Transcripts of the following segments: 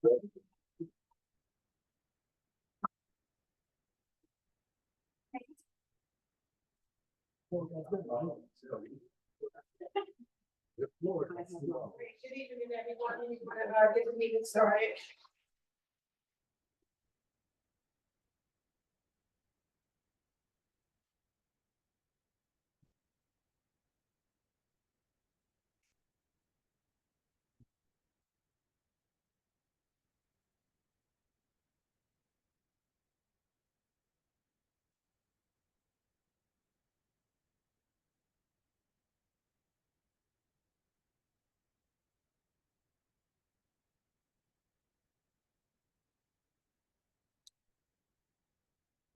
Good evening, everyone. Get the meeting started.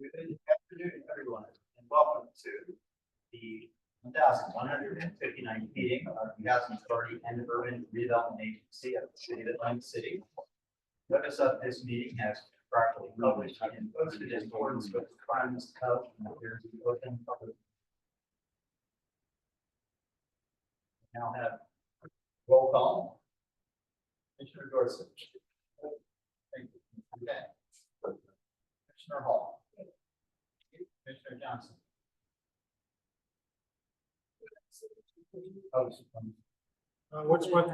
Good afternoon, everyone, and welcome to the 1159th meeting of the Housing Authority and Urban Redevelopment Agency of the City of Atlantic City. Notice of this meeting has been properly published and posted in accordance with the requirements of the open public. Now have roll call. Commissioner Gorsuch. Thank you. Okay. Commissioner Hall. Commissioner Johnson.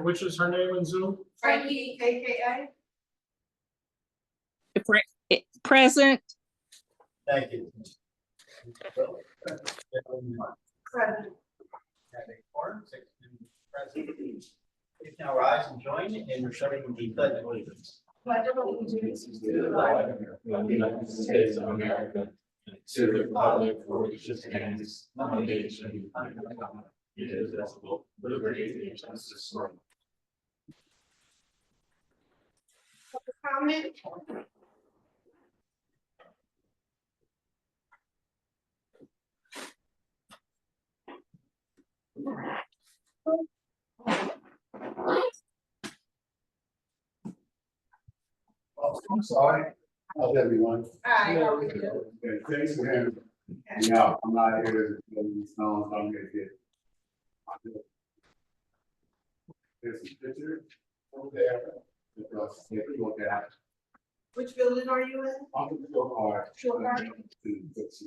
Which is her name in Zoom? Frankie, AKA. Present. Thank you. Present. Please now rise and join in reciting the pledge of allegiance. Pledge of allegiance To the flag of the United States of America, and to the republic for which it stands, one nation, under God, indivisible, with liberty and justice for all. comment. I'm sorry. How's everyone? Hi, how are you? Okay, thanks for having me. Yeah, I'm not here to these songs, I'm gonna get. There's a picture over there. Because if you look at, Which building are you in? I'm gonna go hard. Sure. There's,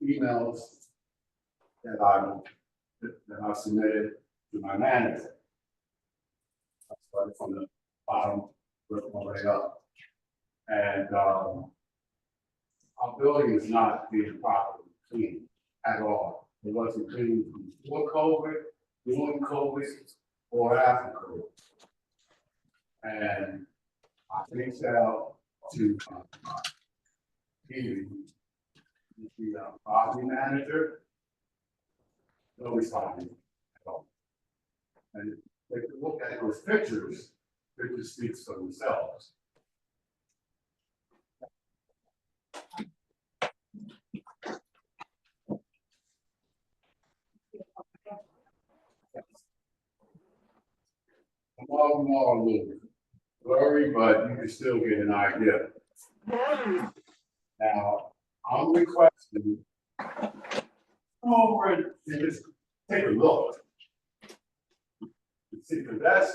emails that I submitted to my manager. I started from the bottom, working my way up. And, our building is not being properly cleaned at all. It wasn't cleaned before COVID, during COVID, or after COVID. And I reached out to, the property manager. No response at all. And if you look at those pictures, pictures speaks for themselves. I'm all a little blurry, but you can still get an idea. Now, I'm requesting come over and just take a look. See, because that's,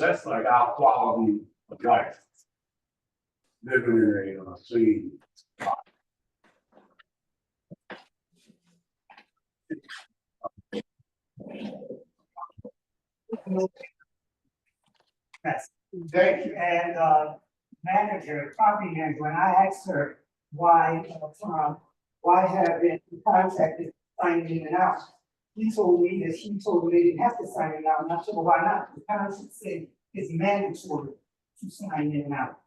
that's like our quality of life. Living in a clean spot. Yes, thank you. And property manager, when I asked her why have been contacted signing in and out, he told me that she told me they didn't have to sign it out. I'm not sure why not. The township said it's mandatory to sign in and out.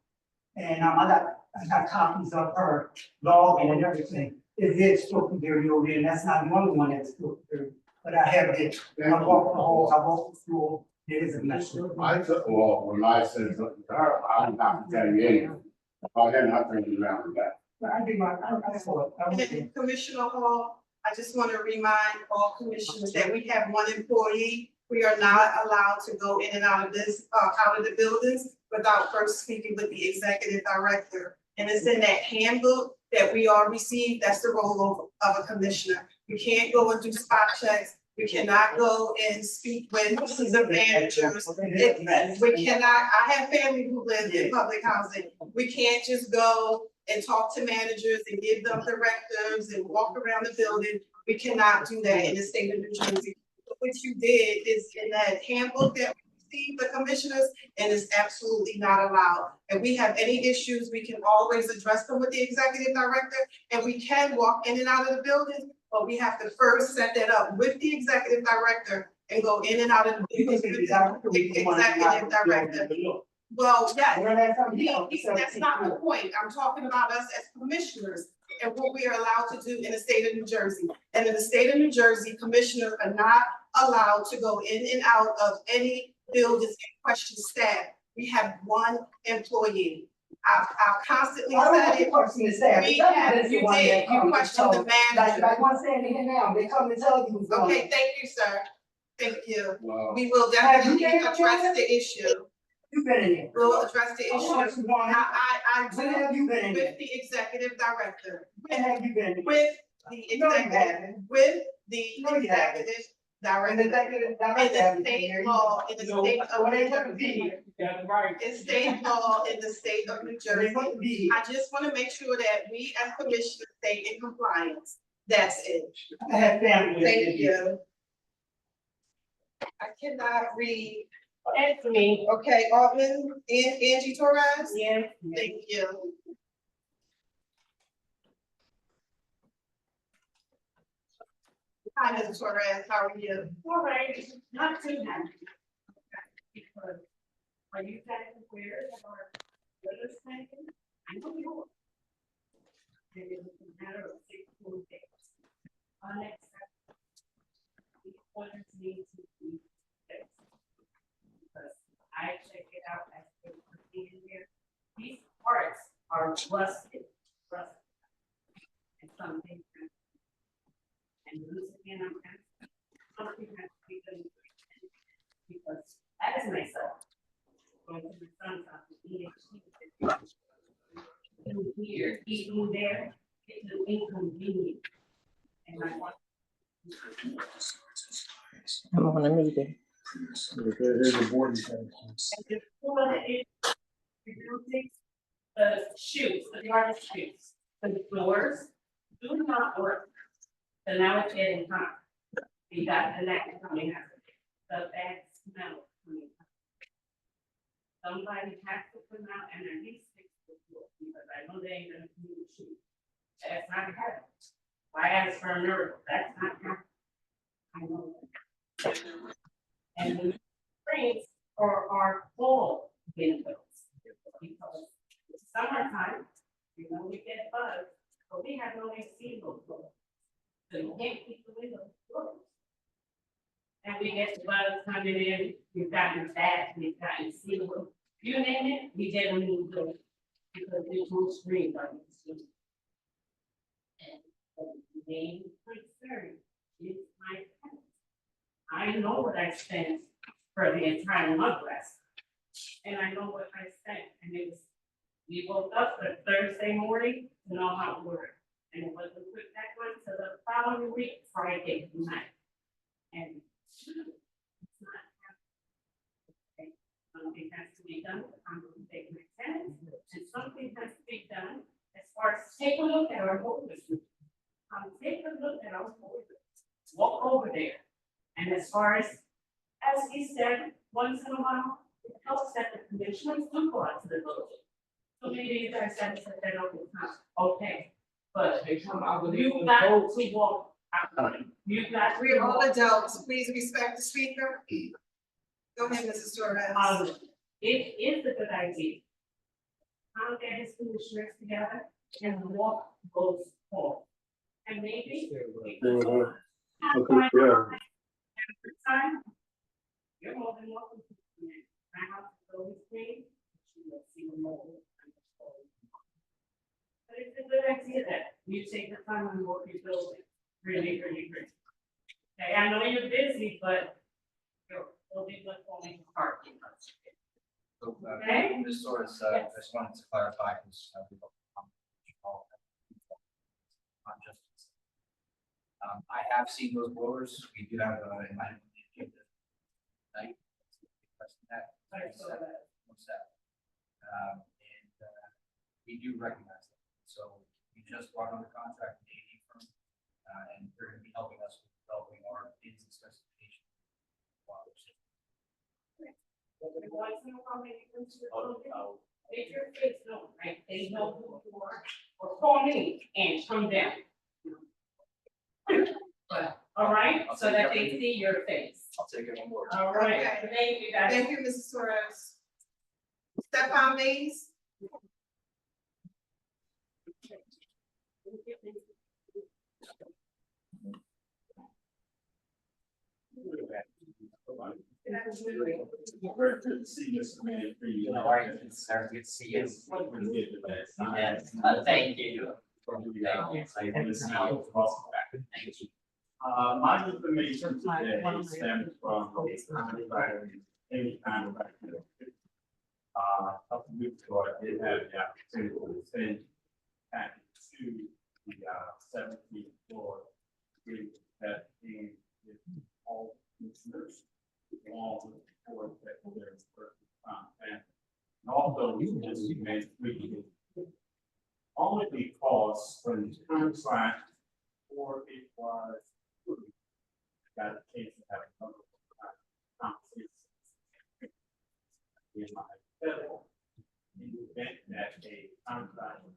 And I got copies of her login and everything. It is still very over there, and that's not the only one that's still very. But I have it. I walked the hall, I walked the floor. It is a mess. I took, well, when I said something to her, I'm not telling you anything. Oh, then I turned around with that. I did I saw it. I was there. And Commissioner Hall, I just want to remind all commissioners that we have one employee. We are not allowed to go in and out of out of the buildings without first speaking with the executive director. And it's in that handbook that we all received. That's the role of a commissioner. You can't go and do spot checks We cannot go and speak with the managers. We cannot, I have family who live in public housing. We can't just go and talk to managers and give them directives and walk around the building. We cannot do that in the state of New Jersey. What you did is in that handbook that we received, the commissioners, and it's absolutely not allowed. If we have any issues, we can always address them with the executive director, and we can walk in and out of the building, but we have to first set that up with the executive director and go in and out of the building with the executive director. Well, yeah, that's not the point. I'm talking about us as commissioners and what we are allowed to do in the state of New Jersey. And in the state of New Jersey, commissioners are not allowed to go in and out of any buildings and question staff. We have one employee. I've constantly said it. Question the staff. We have, you did, you questioned the manager. Like one standing here now, they come and tell you. Okay, thank you, sir. Thank you. Well, We will Have you definitely been address the issue. You've been in here. We'll address the I want issue. you to know. I When do have you been in here? with the executive director, When have you been in here? with the No, you executive, haven't. with the No, you haven't. executive And the director. executive In director the hasn't been state here. law, in the state of Well, New they wouldn't be Jersey. here. In state law, in the state of New They Jersey. wouldn't be here. I just wanna make sure that we as commissioners stay in compliance. That's it. I have family. that Thank live here. you. I cannot read. Anthony. Okay, Altman, Angie Torres? Yeah. Thank you. Hi, Ms. Torres, how are you? All right, not too happy. Because are you guys aware of our weather station? I know you are. And it was a matter of 16 days. Unacceptable. These points need to be fixed. Because I check it out as they proceed in here. These parts are rusted. And something. And losing again, something has to be done. Because that is myself. Going to the son's house, eating here, eating there, it's an inconvenience. And I want. I'm on a meeting. There's a board. And the floor is, the shoes, the garbage shoes, the doors do not work. So now it's getting hot. You got the neck coming out. The bad smell coming out. Somebody has to come out and at least fix the floor, because I know they ain't gonna do the shoes. That's not happening. Why ask for a miracle? That's not happening. I know that. And the springs are full windows. Because it's summertime, you know, we get bugs, but we have no AC those doors. So you can't keep the windows closed. And we get the bugs coming in, we've gotten bats, we've gotten seagull, you name it, we get them in the door. Because there's no screen on this. And the main concern is my pets. I know what I spent for the entire month last. And I know what I spent, and it was, we woke up for Thursday morning to know how to work. And it wasn't put back on to the following week, Friday night. And it's not happening. Something has to be done, I'm gonna take my tenants, and something has to be done as far as take a look at our holders. Take a look at our holders, walk over there. And as far as he said, once in a while, it helps that the commissioners do go out to the building. So maybe you guys have to set that up with time, okay? But you got to walk out. You got We are all to. adults, please respect the speaker. Go ahead, Mrs. Torres. It is a good idea. I'll get his commissioners together and walk those home. And maybe. Okay, yeah. Time. You're more than welcome to come in. My house is always clean. You will see the mold. But it's a good idea that you take the time and work your building. Really, really great. Okay, I know you're busy, but you'll be left only parking. So, Okay. Ms. Torres, I just wanted to clarify, because I have seen those blowers. We do have, in my. Night. We do recognize them. So we just brought on the contract with AD firm, and they're gonna be helping us with developing our bids and specifications. Make your kids know, right? They know who you are, or call me and come down. All right, so that they see your face. I'll take it on board. All right, Okay. thank you guys. Thank you, Mrs. Torres. Stephon Mays? Very good to see you, Mr. Mayor, for you. All right, sir, good to see you. Yes, thank you. I want to see you also back. Thank you. My information today stems from any kind of activity. A couple weeks ago, I did have the opportunity to send back to the 17th floor. That came with all commissioners, along with the board that they're and also, as you may read, only because when the contract or it was got a chance to have a conversation in my federal, in the event that a contract was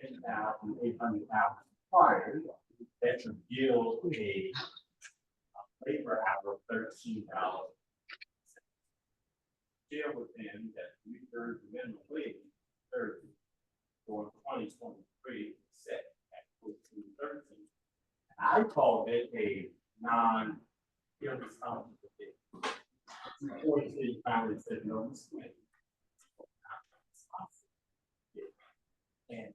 $10,800 required, that should yield a labor hour of $13. Share with them that we earned the minimum wage 30 for 2023 set at 14.13. I called it a non-irresponsible bid. Unfortunately, finally said no mistake. And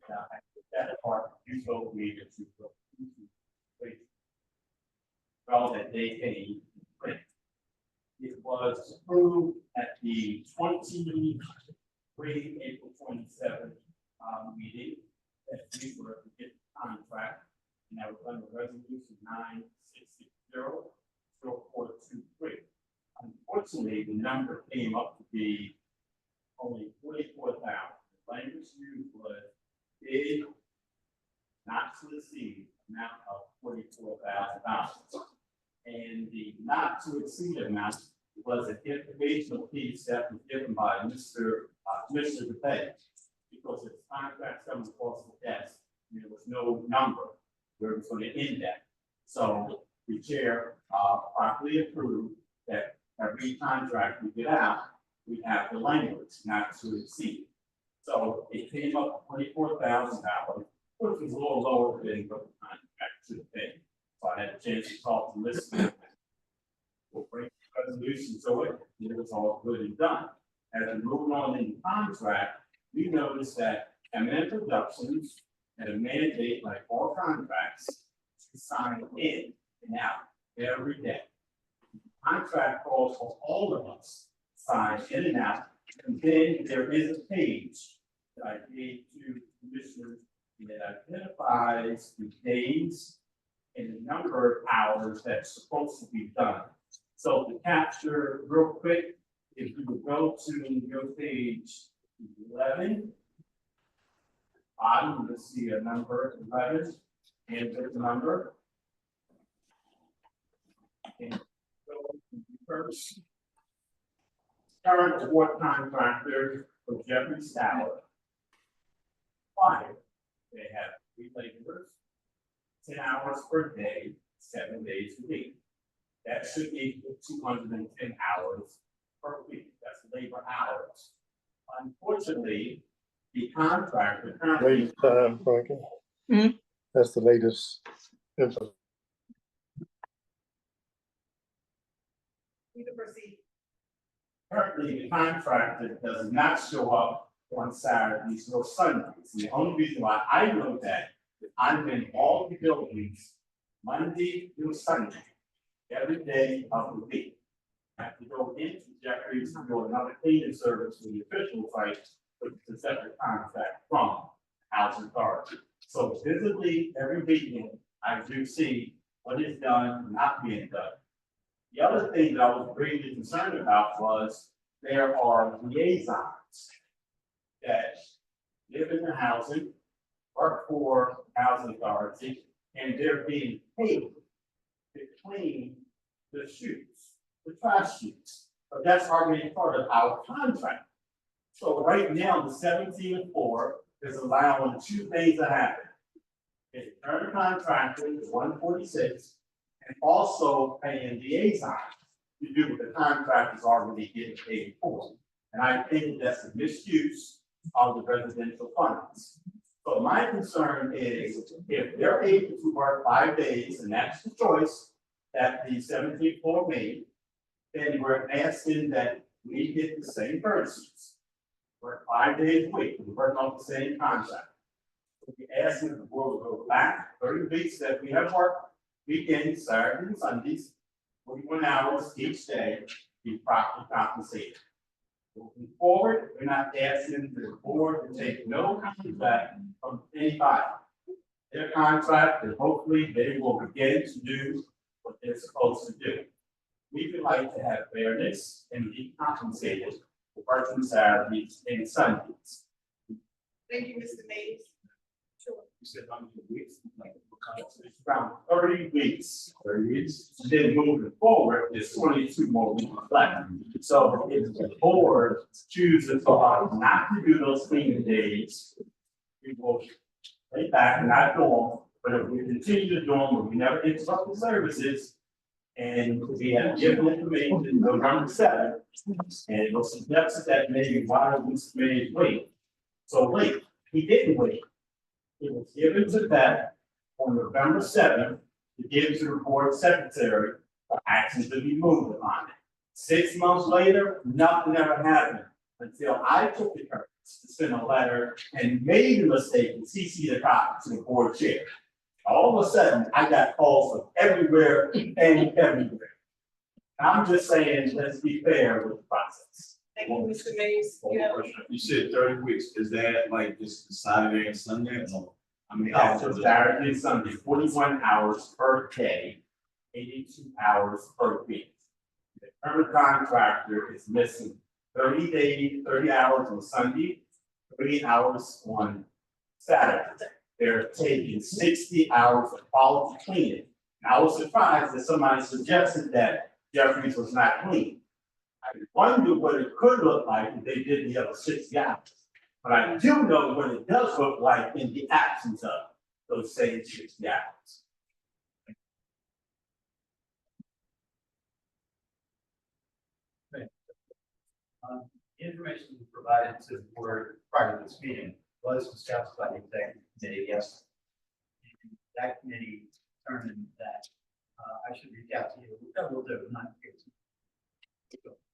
that part, you told me that you were well, that they paid. It was approved at the 23 April 27th meeting that we were to get the contract, and that was under resolution 9660-0423. Unfortunately, the number came up to be only 44,000. The language used was bid not to exceed amount of $44,000. And the not to exceed amount was an informational piece that was given by Mr. Commissioner DePay, because his contract comes across the desk, there was no number where it was going to end at. So the chair properly approved that every contract we get out, we have the language not to exceed. So it came up $24,000, which was a little lower than what the contract should pay. So I had a chance to talk to Mr. We'll bring the resolution to it, and it was all good and done. As we move on in the contract, we noticed that M&M Productions had a mandate, like all contracts, to sign in and out every day. The contract calls for all of us to sign in and out, and then there is a page that I gave to commissioners that identifies the days and the number of hours that's supposed to be done. So to capture real quick, if you would go to your page 11, bottom, you'll see a number 11, and the number. And go to the first. Current award contractor for Jeffrey Stour. 5. They have 3 laborers, 10 hours per day, 7 days a week. That should equal 210 hours per week. That's labor hours. Unfortunately, the contractor currently. Latest time, Frankie. That's the latest info. You can proceed. Currently, the contractor does not show up on Saturdays or Sundays. And the only reason why I know that is I'm in all the buildings Monday through Sunday, every day of the week. I have to go into Jeffrey's to do another cleaning service for the official site, which is a separate contract from Housing Authority. So visibly, every weekend, I do see what is done, not being done. The other thing that I was really concerned about was there are liaisons that live in the housing, work for housing authority, and they're being paid to clean the chutes, the trash chutes. But that's already part of our contract. So right now, the 17-4 is allowing two things to happen. It's current contractor is 146, and also paying liaison to do what the contract is already getting paid for. And I think that's a misuse of the residential funds. So my concern is if they're able to work 5 days, and that's the choice that the 17-4 made, then we're asking that we get the same persons. Work 5 days a week, we work on the same contract. We're asking the board to go back 30 weeks that we have worked, weekends, Saturdays and Sundays, 41 hours each day, be properly compensated. Moving forward, we're not asking the board to take no contract from anybody. Their contract, and hopefully they will begin to do what they're supposed to do. We would like to have fairness and be compensated for working Saturdays and Sundays. Thank you, Mr. Mays. Sure. You said how many weeks? Like, it's around 30 weeks. 30 weeks. Then moving forward, there's 22 more weeks left. So if the board chooses not to do those cleaning days, we will lay back and not do them. But if we continue to do them, if we never interrupt the services, and we have given information November 7th, and it was suggested that maybe why was made wait. So wait, he didn't wait. It was given to that on November 7th to give to the board secretary for action to be moved on it. 6 months later, nothing ever happened until I took the courage to send a letter and made a mistake and CC the copy to the board chair. All of a sudden, I got calls from everywhere and everywhere. I'm just saying, let's be fair with the process. Thank you, Mr. Mays. Yeah. You said 30 weeks, is that like just Saturday and Sunday? Or I mean, That's just Saturday and Sunday, 41 hours per day, 82 hours per week. The current contractor is missing 30 days, 30 hours on Sunday, 30 hours on Saturday. They're taking 60 hours of quality cleaning. And I was surprised that somebody suggested that Jeffries was not clean. I wonder what it could look like if they did the other 60 hours. But I do know what it does look like in the absence of those same 60 hours. Information provided to the board prior to this meeting was discussed by the executive committee, yes. And that committee determined that I should reach out to you, we'll do, not here to.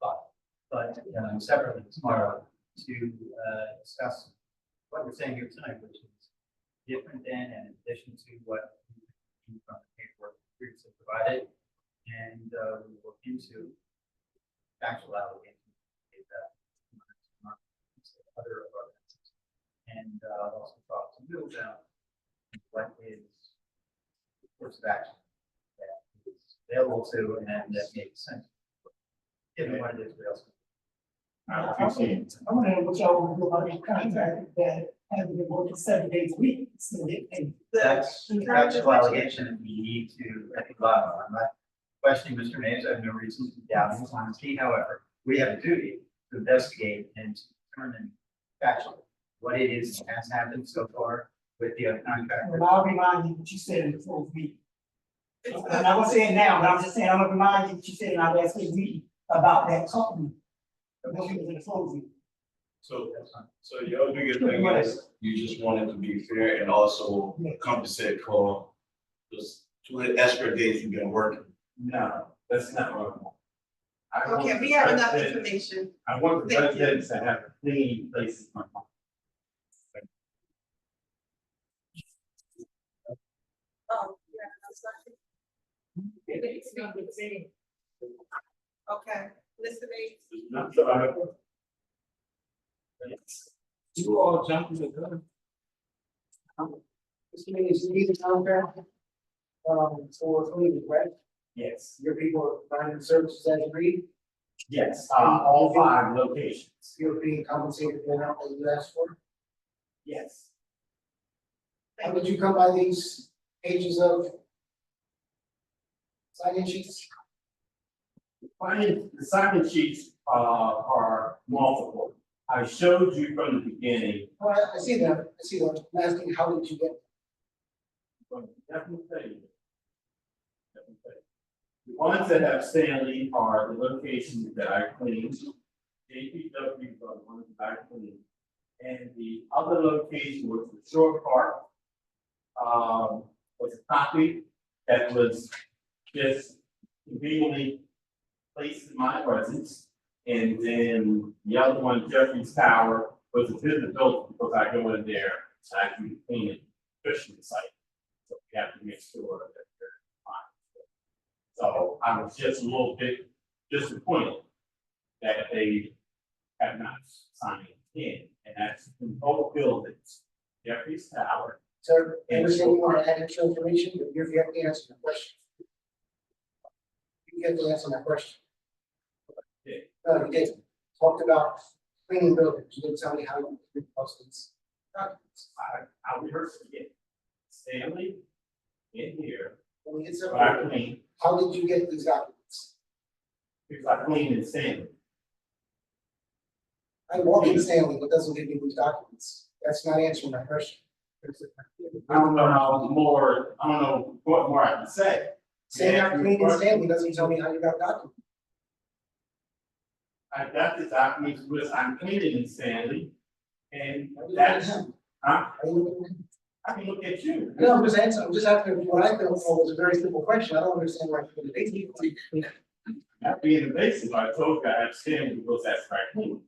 But separately tomorrow to discuss what we're saying here tonight, which is different than and in addition to what you from the paperwork previously provided. And we will look into actual allegations. Other events. And also talk to you about what is the course of action that is available to and that makes sense. Given what it is, we also. I want to know what y'all want to do about the contract that has been working 7 days a week. So they pay. That's an actual allegation that we need to, I think, bottom on. I'm not questioning Mr. Mays. I have no reason to doubt his honesty. However, we have a duty to investigate and to determine factually what it is that has happened so far with the other contractor. Well, I'll remind you what you said in the first meeting. I'm not gonna say it now, but I'm just saying, I'm gonna remind you what you said in our last meeting about that company. When we was in the closed meeting. So your biggest thing is you just want it to be fair and also compensate for those 2 extra days you've been working. No, that's not what I want. I want Okay, we the have enough residents- information. I want the Thank you. residents to have clean places. to come. Okay, Mr. Mays. Not so I- You all jumping the gun. This meeting is the contract. For cleaning, right? Yes, Your people are providing services as agreed, yes, all 5 locations, you're being compensated for the amount that you asked for. yes. How did you come by these pages of sign-in sheets? The sign-in sheets are multiple. I showed you from the beginning. Oh, I see that, I'm asking, how did you get? Definitely tell you. The ones that have Stanley are the locations that I cleaned. JPW are the ones that I cleaned. And the other location was the shore park. Was a copy that was just conveniently placed in my residence. And then the other one, Jeffrey's Tower, was a visibility because I go in there and actually clean it, fishing site. So we have to make sure that they're fine. So I was just a little bit disappointed that they have not signed in, and that's in both buildings, Jeffrey's Tower. Sir, I understand you want to add extra information, but you have to answer the question. You have to answer my question. No, you didn't. Talked about cleaning buildings, you didn't tell me how you post these documents. I rehearsed it again. Stanley in here, When we get but I some, cleaned, how did you get these documents? because I cleaned in Stanley. I walk in Stanley, but doesn't give me these documents. That's not answering my question. I don't know what more I can say. Saying I cleaned in Stanley doesn't tell me how you got documents. I got the documents because I'm cleaning in Stanley, and that's, huh? Are you- I can look at you. No, I'm just answering, I'm just asking what I thought was a very simple question. I don't understand why you're debating. Not being invasive, I told you I have Stanley because that's right.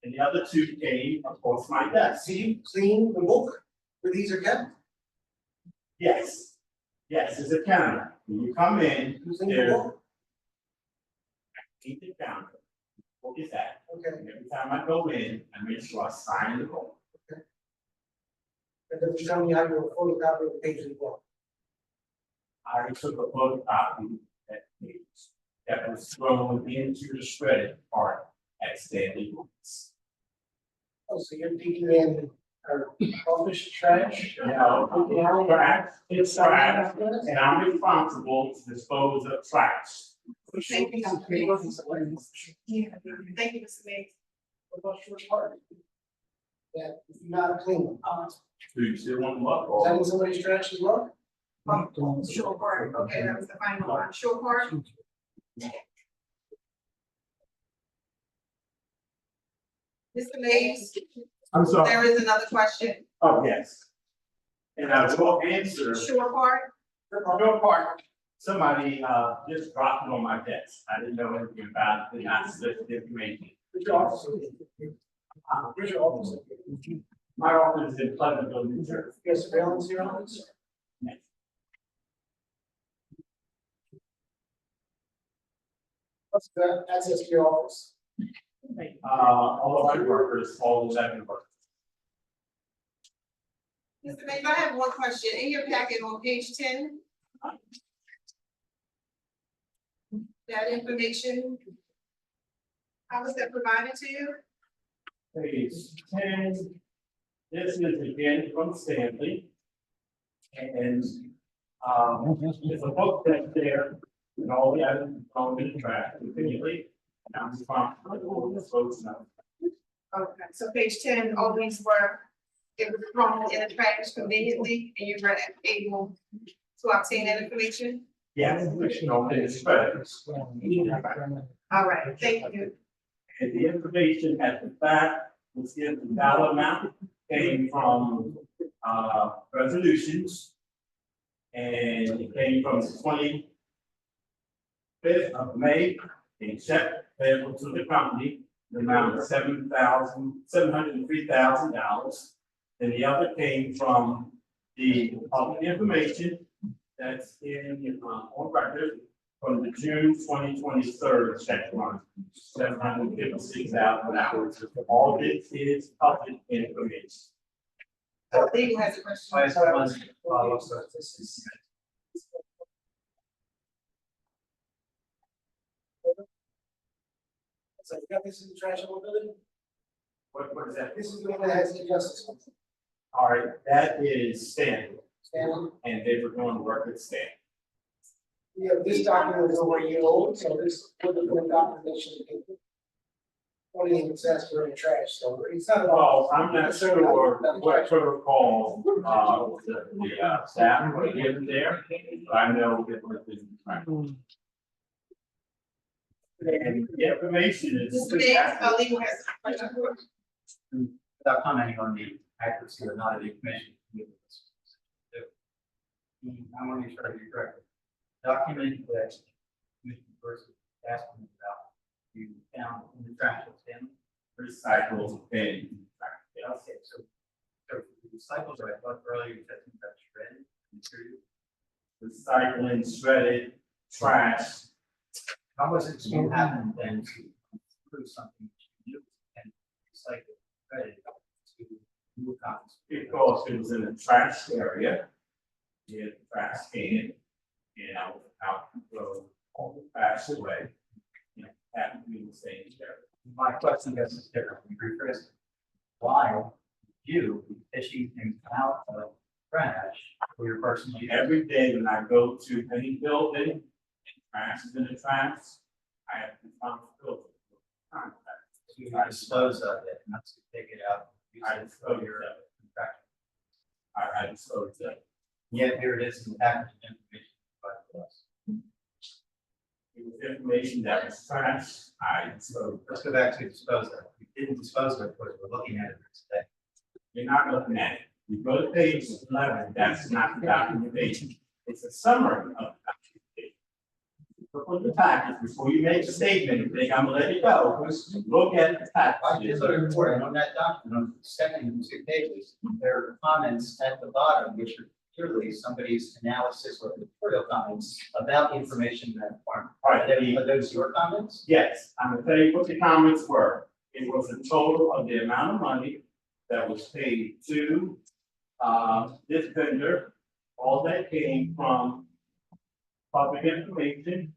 And the other 2 came across my desk. See, you clean the book where these are kept. Yes, it's a counter. When you come in, You clean the there, book. keep the counter. What is that? Okay, And every time I go in, I make sure I sign the book. and then you tell me how you're photocopying the page of the book. I took a photocopy of that page that was thrown into the shredded part at Stanley Books. Oh, so you're digging in our office trash? No, trash, it's trash, and I'm responsible to dispose of trash. Thank you, Mr. Mays. Thank you, Mr. Mays. What about your part? That if you're not clean, Do you still want them up is or? that in somebody's trash as well? Shore Park, okay, that was the final one, Shore Park. Mr. Mays, I'm sorry. there is another question, Oh, yes. And I will answer. Shore Park, No part, somebody just dropped it on my desk. I didn't know anything about it, did not solicit information. Where's your office? Where's your office? My office is in Pleasantville, New Jersey. You have surveillance in your office? Yes. What's the access to your office? All of my workers, all 11 workers. Mr. Mays, I have one question, in your packet on page 10. That information, how was that provided to you? Page 10. This is again from Stanley. And there's a book that's there, and all the items on the track continually. And I'm responsible for this folks now. Okay, so page 10, all these were, it was thrown in the trash conveniently, and you were able to obtain that information? Yes, you know, it's spread. All right, thank you. And the information at the back, was in the dollar amount, came from, resolutions. And it came from the 25th of May, a check payable to the company, the amount of $703,000. And the other came from the public information that's in, on record from the June 2023 check run, $756,000. All this is public information. Legal has a question. I just have one follow-up, so this is. So you got this in the trash building? What is that? This is the one that has the justice. All right, that is Stanley, Stanley? and they were doing work at Stanley. Yeah, this document is over a year old, so this would have been documentation. Only even says for the trash, so it's not. Well, I'm not sure what protocol, the staff were given there, but I know it was in. And the information is. Mr. Mayor, legal has a question. Without commenting on the accuracy or not of the information. I want to make sure I hear you correctly. Document that Commissioner Brunswick asked me about, you found in the trash of Stanley. Recycled bin. Okay, so the recycles are, I thought earlier you said something about shredded material. Recycling, shredded, trash. How was it you happened then to prove something new and recycle shredded to new copies? Because it was in the trash area. You had the trash can, you know, out, throw all the trash away. You know, happened to be in the same area. My question gets is different. We rephrase it. Why you fishing things out of trash for your personal use? Every day when I go to any building, and trash is in the trash, I have to responsibility for contact. To dispose of it, not to take it out. Use I it for dispose your of it. contract. I dispose of it. Yet here it is in the package information provided to us. It was information that was trash, I disposed. Let's go back to dispose of. We didn't dispose of it because we're looking at it today. You're not looking at it. You go to page 11, that's not the documentation. It's a summary of the documentation. Look at the package before you make a statement, you think I'm gonna let it go, look at the I package. did a report, and on that document, on the second and 2 pages, there are comments at the bottom, which are clearly somebody's analysis or editorial comments about the information that are. Are those your comments? Yes, I'm gonna tell you what the comments were. It was a total of the amount of money that was paid to this vendor. All that came from public information.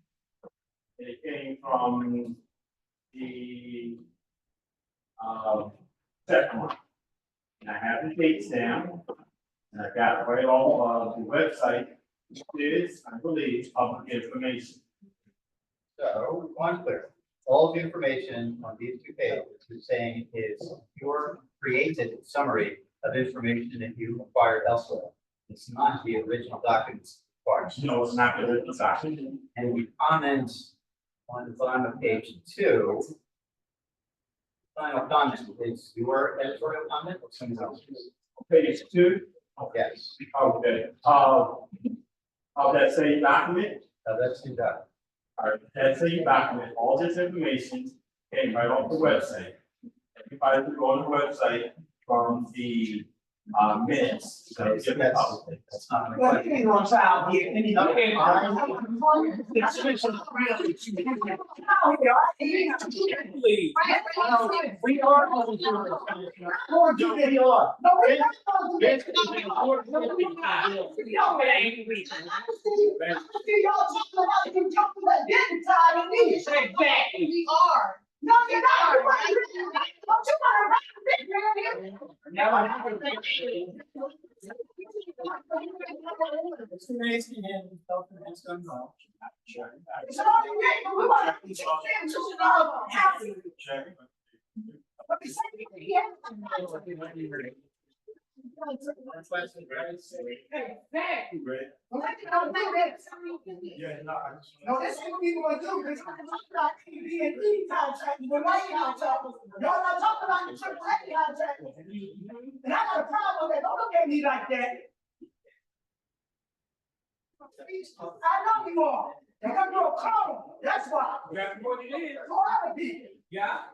It came from the second one. And I have the dates down. And I got it right off the website, which is, I believe, public information. So, one clear, all of the information on these 2 pages is saying is your created summary of information that you acquired elsewhere. It's not the original documents required. No, it's not the original document. And we comment on the bottom of page 2. Final comment is your editorial comment or someone else's? Page 2. Yes, Okay, of that same document, that's the document. all right, that same document, all this information came right off the website. Everybody can go on the website from the minutes. So That's that's not. my Well, question. you ain't gonna child here. And you No, can't- Please. We are. Lord, you really are. No, we're not gonna do that. No, it ain't. Y'all talking about, you talking about getting tired of me. Exactly. We are. No, you're not. You wanna- Don't you wanna write this man here? Now I Mr. Mays can handle himself and has done well. It's only right, but we wanna- you can't just, happy. But we say we can't. Exactly. Well, I don't think that. Yeah, no, I just. No, that's what we wanna do, because I'm not B&B contract, the white contract. Y'all not talking about the triple A contract. And I got a problem with that, don't look at me like that. I know you are, and I'm gonna call, that's why. That's what it is. Call other people, Yeah.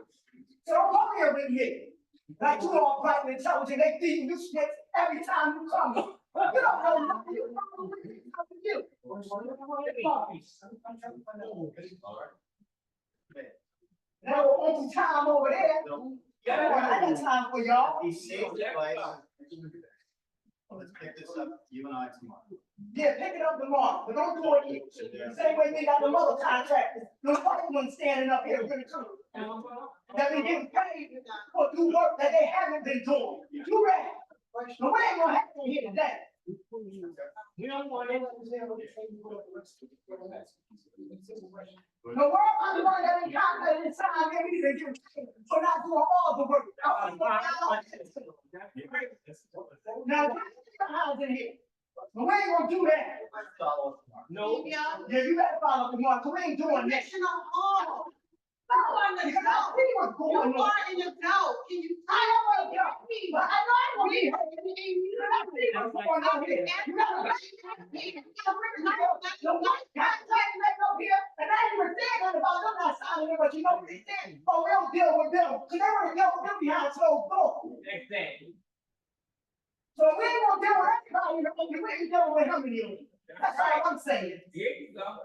so don't come here with me. Like you all bright and intelligent, they feed you shit every time you come. You don't know nothing, you don't know what it's up to you. Now, empty time over there. Yeah. I got time for y'all. He saved the place. Let's pick this up, you and I tomorrow. Yeah, pick it up tomorrow, but don't do it here. The same way they got the other contractors, the other ones standing up here with the truth. That been getting paid for do work that they haven't been doing. Do that. No, we ain't gonna have to here today. We don't want it. No, we're about the one that ain't contracted and signed, they need to get paid for not doing all the work. Now, what's the house in here? No, we ain't gonna do that. Follow up tomorrow. No. Yeah, you better follow the one, 'cause we ain't doing that. You cannot see what's going on. in the know, can you? I don't wanna get me, but I know I don't need her. You cannot see what's going on here. You gotta the white contract make up here, and I ain't even saying nothing about them not signing it, but you know what they said? Oh, we'll deal with them, 'cause they wanna deal with them behind closed doors. Exactly. So we ain't gonna deal with everybody, we ain't dealing with him anymore. That's all I'm saying. Here you go.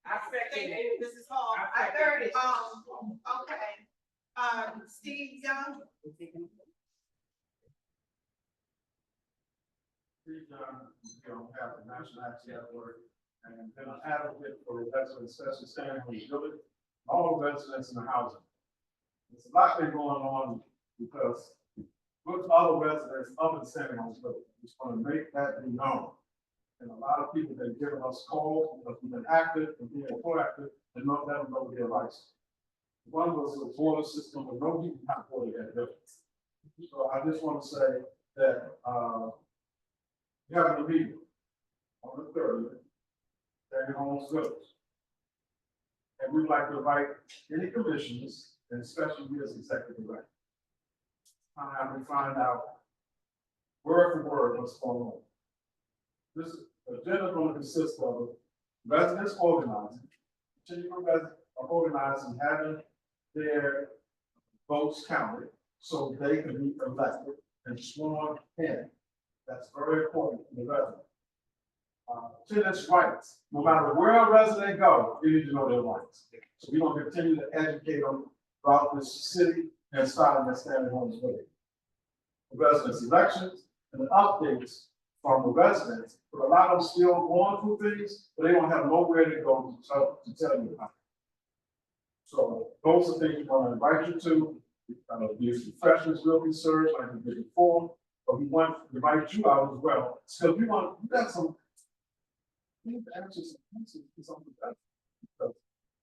I second it. This is Hall, I third it, okay. Steve Young, Steve Young, have the nationality at work, and been an advocate for residents, especially staying in the village, all residents in the housing. There's a lot been going on because with other residents of the San Jose village, just want to make that be known. And a lot of people that give us calls, because we've been active and being proactive, and not let them know their rights. One was a water system with no heat and water at difference. So I just want to say that, we have a meeting on the 30th, San Jose village. And we'd like to invite any commissioners, and especially we as executive director. We find out word for word what's going on. This agenda is going to consist of residents organizing, continuing residents organizing, having their votes counted so they can be elected and sworn in. That's very important to the resident. Tenants' rights, no matter where a resident goes, they need to know their rights. So we're going to continue to educate them throughout this city and starting at San Jose village. The residents' elections and the updates from the residents, but a lot of them still going through things, but they don't have nowhere to go to tell you about it. So those are things we want to invite you to. These refreshments will be served like we did before, but we want to invite you out as well. So we got some. We need to answer some questions to something better. Because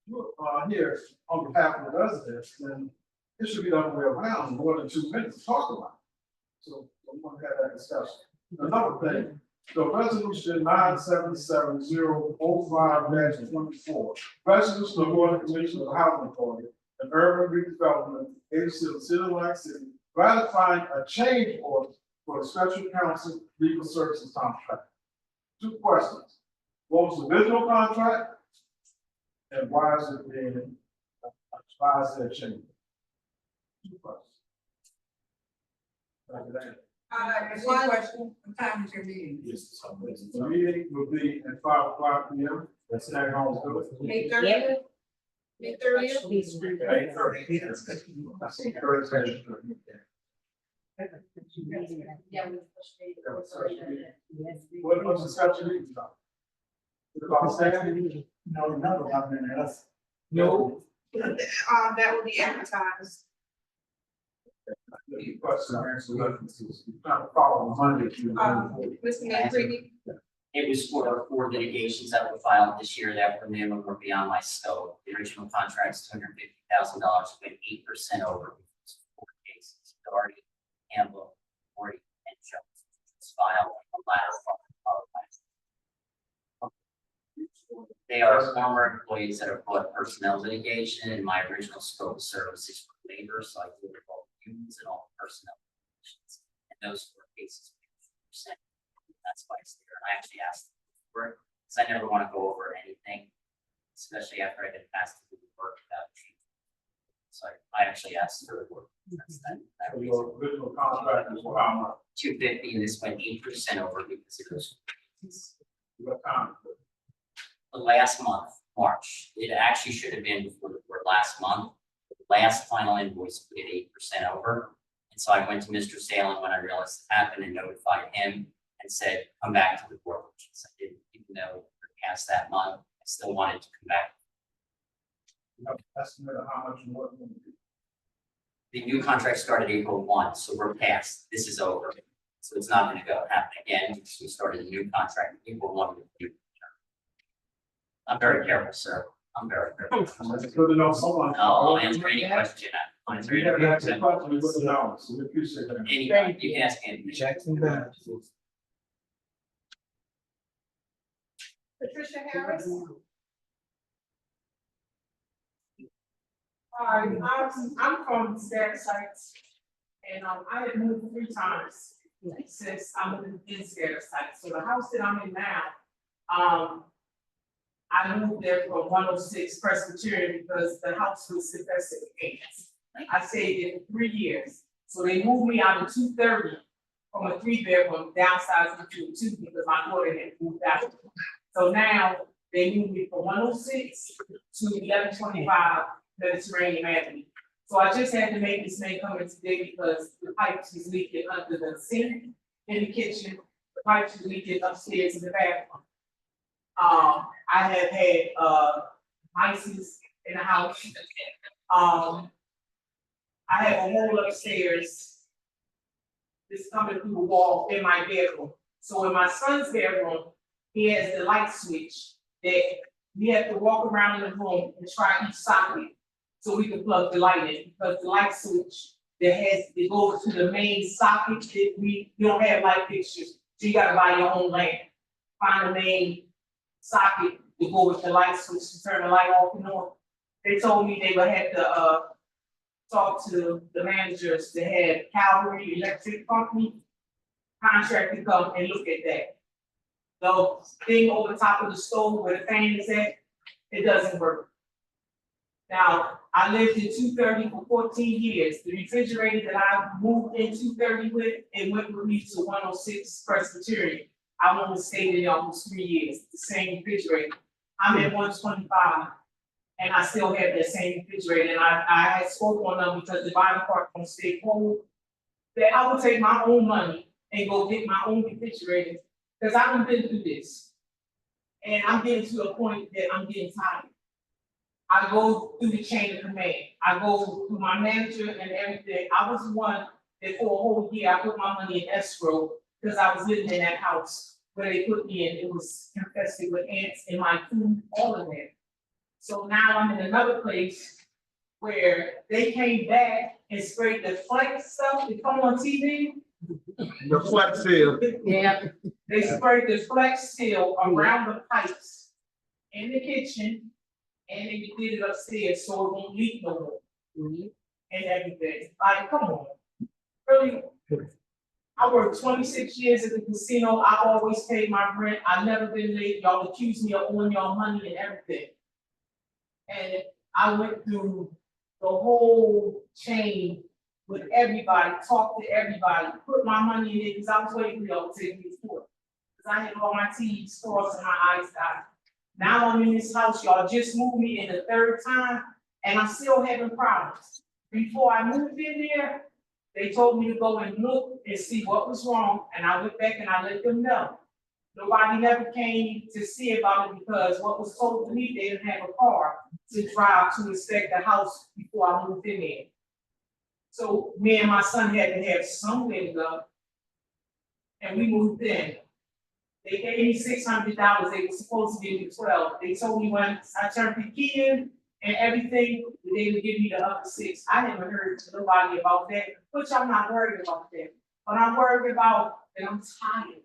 you are here on behalf of the residents, then it should be the other way around, more than 2 minutes to talk about it. So we want to have that discussion. Another thing, the resolution 977-005-24, resolution of the Board of Commission of the Housing Authority and Urban Redevelopment Agency of the City of Atlantic City, ratifying a change order for the Special Counsel Legal Services contract. 2 questions. What was the original contract? And why is it being, why is there a change? 2 questions. Thank you, Dan. one question, what time is your meeting? Yes, the meeting will be at 5:00 p.m. at San Jose village. May 30th? May 30th? May 30th. I see Thursday. Yeah. What's the special meeting about? Is it about Sam? No, none of them in us. No. That will be advertised. The question I answered, references, you kind of follow the money if you. Mr. McCready, It was for litigations that were filed this year that were new and were beyond my scope. The original contract's $250,000, went 8% over. 4 cases, already handled, 40 and Jones was filed on the latter part of They are former employees that have brought personnel litigation, and my original scope of services for labor, so I did both unions and all personnel litigations. And those 4 cases, 4%. That's why it's there. And I actually asked for it because I never want to go over anything, especially after I've been asked to do work without treatment. So I actually asked for the work. That's that reason. Your original contract is for how much? 250, and this went 8% over because it was What time? the last month, March. It actually should have been for last month. The last final invoice put it 8% over. And so I went to Mr. Salem when I realized it happened and notified him and said, come back to the board, which I didn't, even though we're past that month, I still wanted to come back. You have an estimate of how much more? The new contract started April 1, so we're past, this is over. So it's not gonna happen again, because we started a new contract April 1 with you. I'm very careful, sir. I'm very careful. Let's put it on someone. I'll answer any question. I'll answer We any never asked a question. question, we put it down, so we appreciate that. Anytime, you can ask any. Jackson Valley. Patricia Harris. Hi, I'm from Scarlet Sites, and I had moved 3 times since I'm in Scarlet Sites. So the house that I'm in now, I moved there from 106 Presbyterian because the house was suppressed ants. I stayed there for 3 years, so they moved me out of 230 from a 3-bedroom downsized to a 2 because my daughter had moved out. So now they moved me from 106 to 1125 Mediterranean Avenue. So I just had to make this man come in today because the pipes was leaking under the sink in the kitchen. The pipes was leaking upstairs in the bathroom. I have had mice in the house. I have a hole upstairs. It's coming through the wall in my bedroom. So in my son's bedroom, he has the light switch that we have to walk around in the room and try each socket so we can plug the light in, because the light switch it goes to the main socket that we don't have light fixtures, so you gotta buy your own lamp. Find the main socket to go with the light switch to turn the light off and on. They told me they would have to talk to the managers to have Calvary Electric Company contract to come and look at that. The thing over the top of the stove where the fan is at, it doesn't work. Now, I lived in 230 for 14 years. The refrigerator that I moved in 230 with, it went with me to 106 Presbyterian. I only stayed in almost 3 years, the same refrigerator. I'm at 125, and I still have that same refrigerator. And I had spoke on them because the bottom part don't stay cold, that I would take my own money and go get my own refrigerator, because I haven't been through this. And I'm getting to a point that I'm getting tired. I go through the chain of command. I go through my manager and everything. I was the one that for a whole year, I put my money in escrow because I was living in that house where they put me in. It was infested with ants in my food, all of that. So now I'm in another place where they came back and sprayed the flex stuff that come on TV. The flex seal. Yeah, they sprayed the flex seal around the pipes in the kitchen, and they did it upstairs so it won't leak no more. And everything, like, come on, really? I worked 26 years at the casino, I always paid my rent, I've never been late, y'all accuse me of owing y'all money and everything. And I went through the whole chain with everybody, talked to everybody, put my money in it, because I was waiting for y'all to take me to court. Because I had all my T's crossed and my I's dotted. Now I'm in this house, y'all just moved me in the 3rd time, and I'm still having problems. Before I moved in there, they told me to go and look and see what was wrong, and I went back and I let them know. Nobody never came to see about it because what was told to me, they didn't have a car to drive to inspect the house before I moved in there. So me and my son had to have somewhere to go, and we moved in. They gave me $600, they were supposed to give me 12. They told me when I turned the key in and everything, they would give me the other 6. I never heard to nobody about that, which I'm not worried about that. But I'm worried about that I'm tired.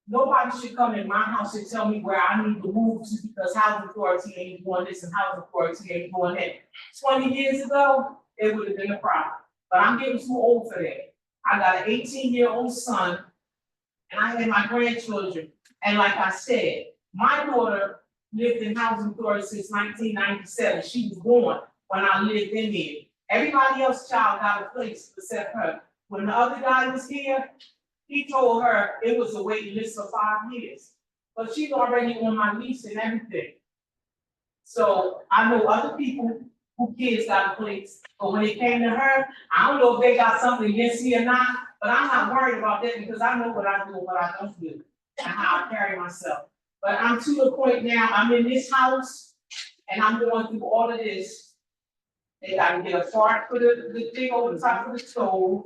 Nobody should come in my house and tell me where I need to move to because housing authority ain't doing this and housing authority ain't doing that. 20 years ago, it would have been a problem, but I'm getting too old for that. I got an 18-year-old son, and I had my grandchildren. And like I said, my daughter lived in housing authority since 1997. She was born when I lived in there. Everybody else's child got a place except her. When the other guy was here, he told her it was a waiting list for 5 years. But she's already on my lease and everything. So I know other people who kids got a place. But when it came to her, I don't know if they got something against me or not, but I'm not worried about that because I know what I do and what I don't do, and how I carry myself. But I'm to the point now, I'm in this house, and I'm going through all of this. They gotta get a part for the thing over the top of the stove.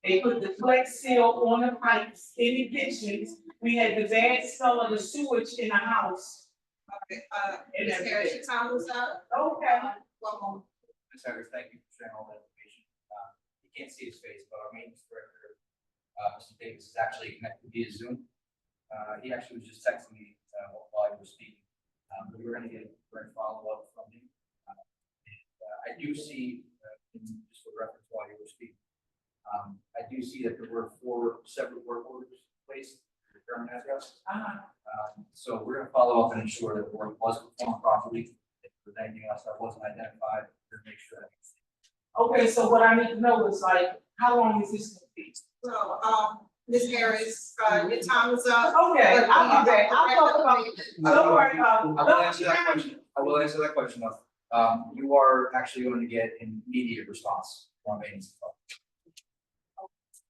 They put the flex seal on the pipes in the kitchens. We had the bad smell of the sewage in the house. Okay, And Ms. Harris, your time is up. Okay. One moment. Ms. Harris, thank you for sharing all that information. You can't see his face, but our maintenance director, Mr. Davis, is actually connected via Zoom. He actually was just texting me, while you were speaking. But we're gonna get a direct follow-up from him. I do see, just for reference while you were speaking, I do see that there were 4 separate work orders placed at the current address. So we're gonna follow up and ensure that the work was performed properly. If there's anything else that wasn't identified, we're gonna make sure that. Okay, so what I need to know is like, how long is this gonna be? So, Ms. Harris, your time is up. Okay, I'll talk about, don't worry about. I will answer that question. I will answer that question. You are actually going to get an immediate response from maintenance.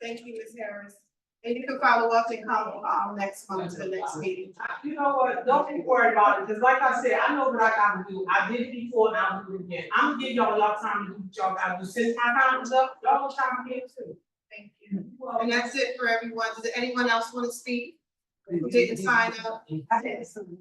Thank you, Ms. Harris. And you can follow up and come, next month to the next meeting. You know what, don't be worried about it, because like I said, I know what I gotta do, I did it before and I'll do it again. I'm gonna give y'all time to do what y'all gotta do, since my time is up, y'all time to get too. Thank you. And that's it for everyone. Does anyone else want to speak? Who didn't sign up? I had some.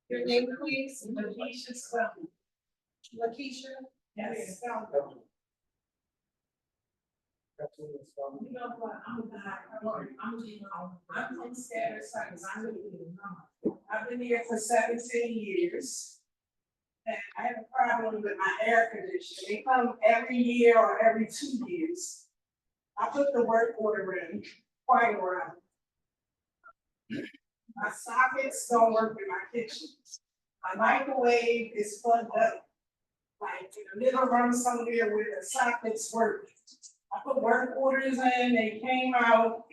Your name, please? Lakeisha Spelman. Lakeisha? Yes. You know what, I'm from Scattered Sites, I live in Vermont. I've been here for 17 years. And I have a problem with my air conditioner, they come every year or every 2 years. I put the work order in, quite around. My sockets don't work in my kitchen. My microwave is plugged up. Like in the middle room somewhere where the sockets work. I put work orders in, they came out,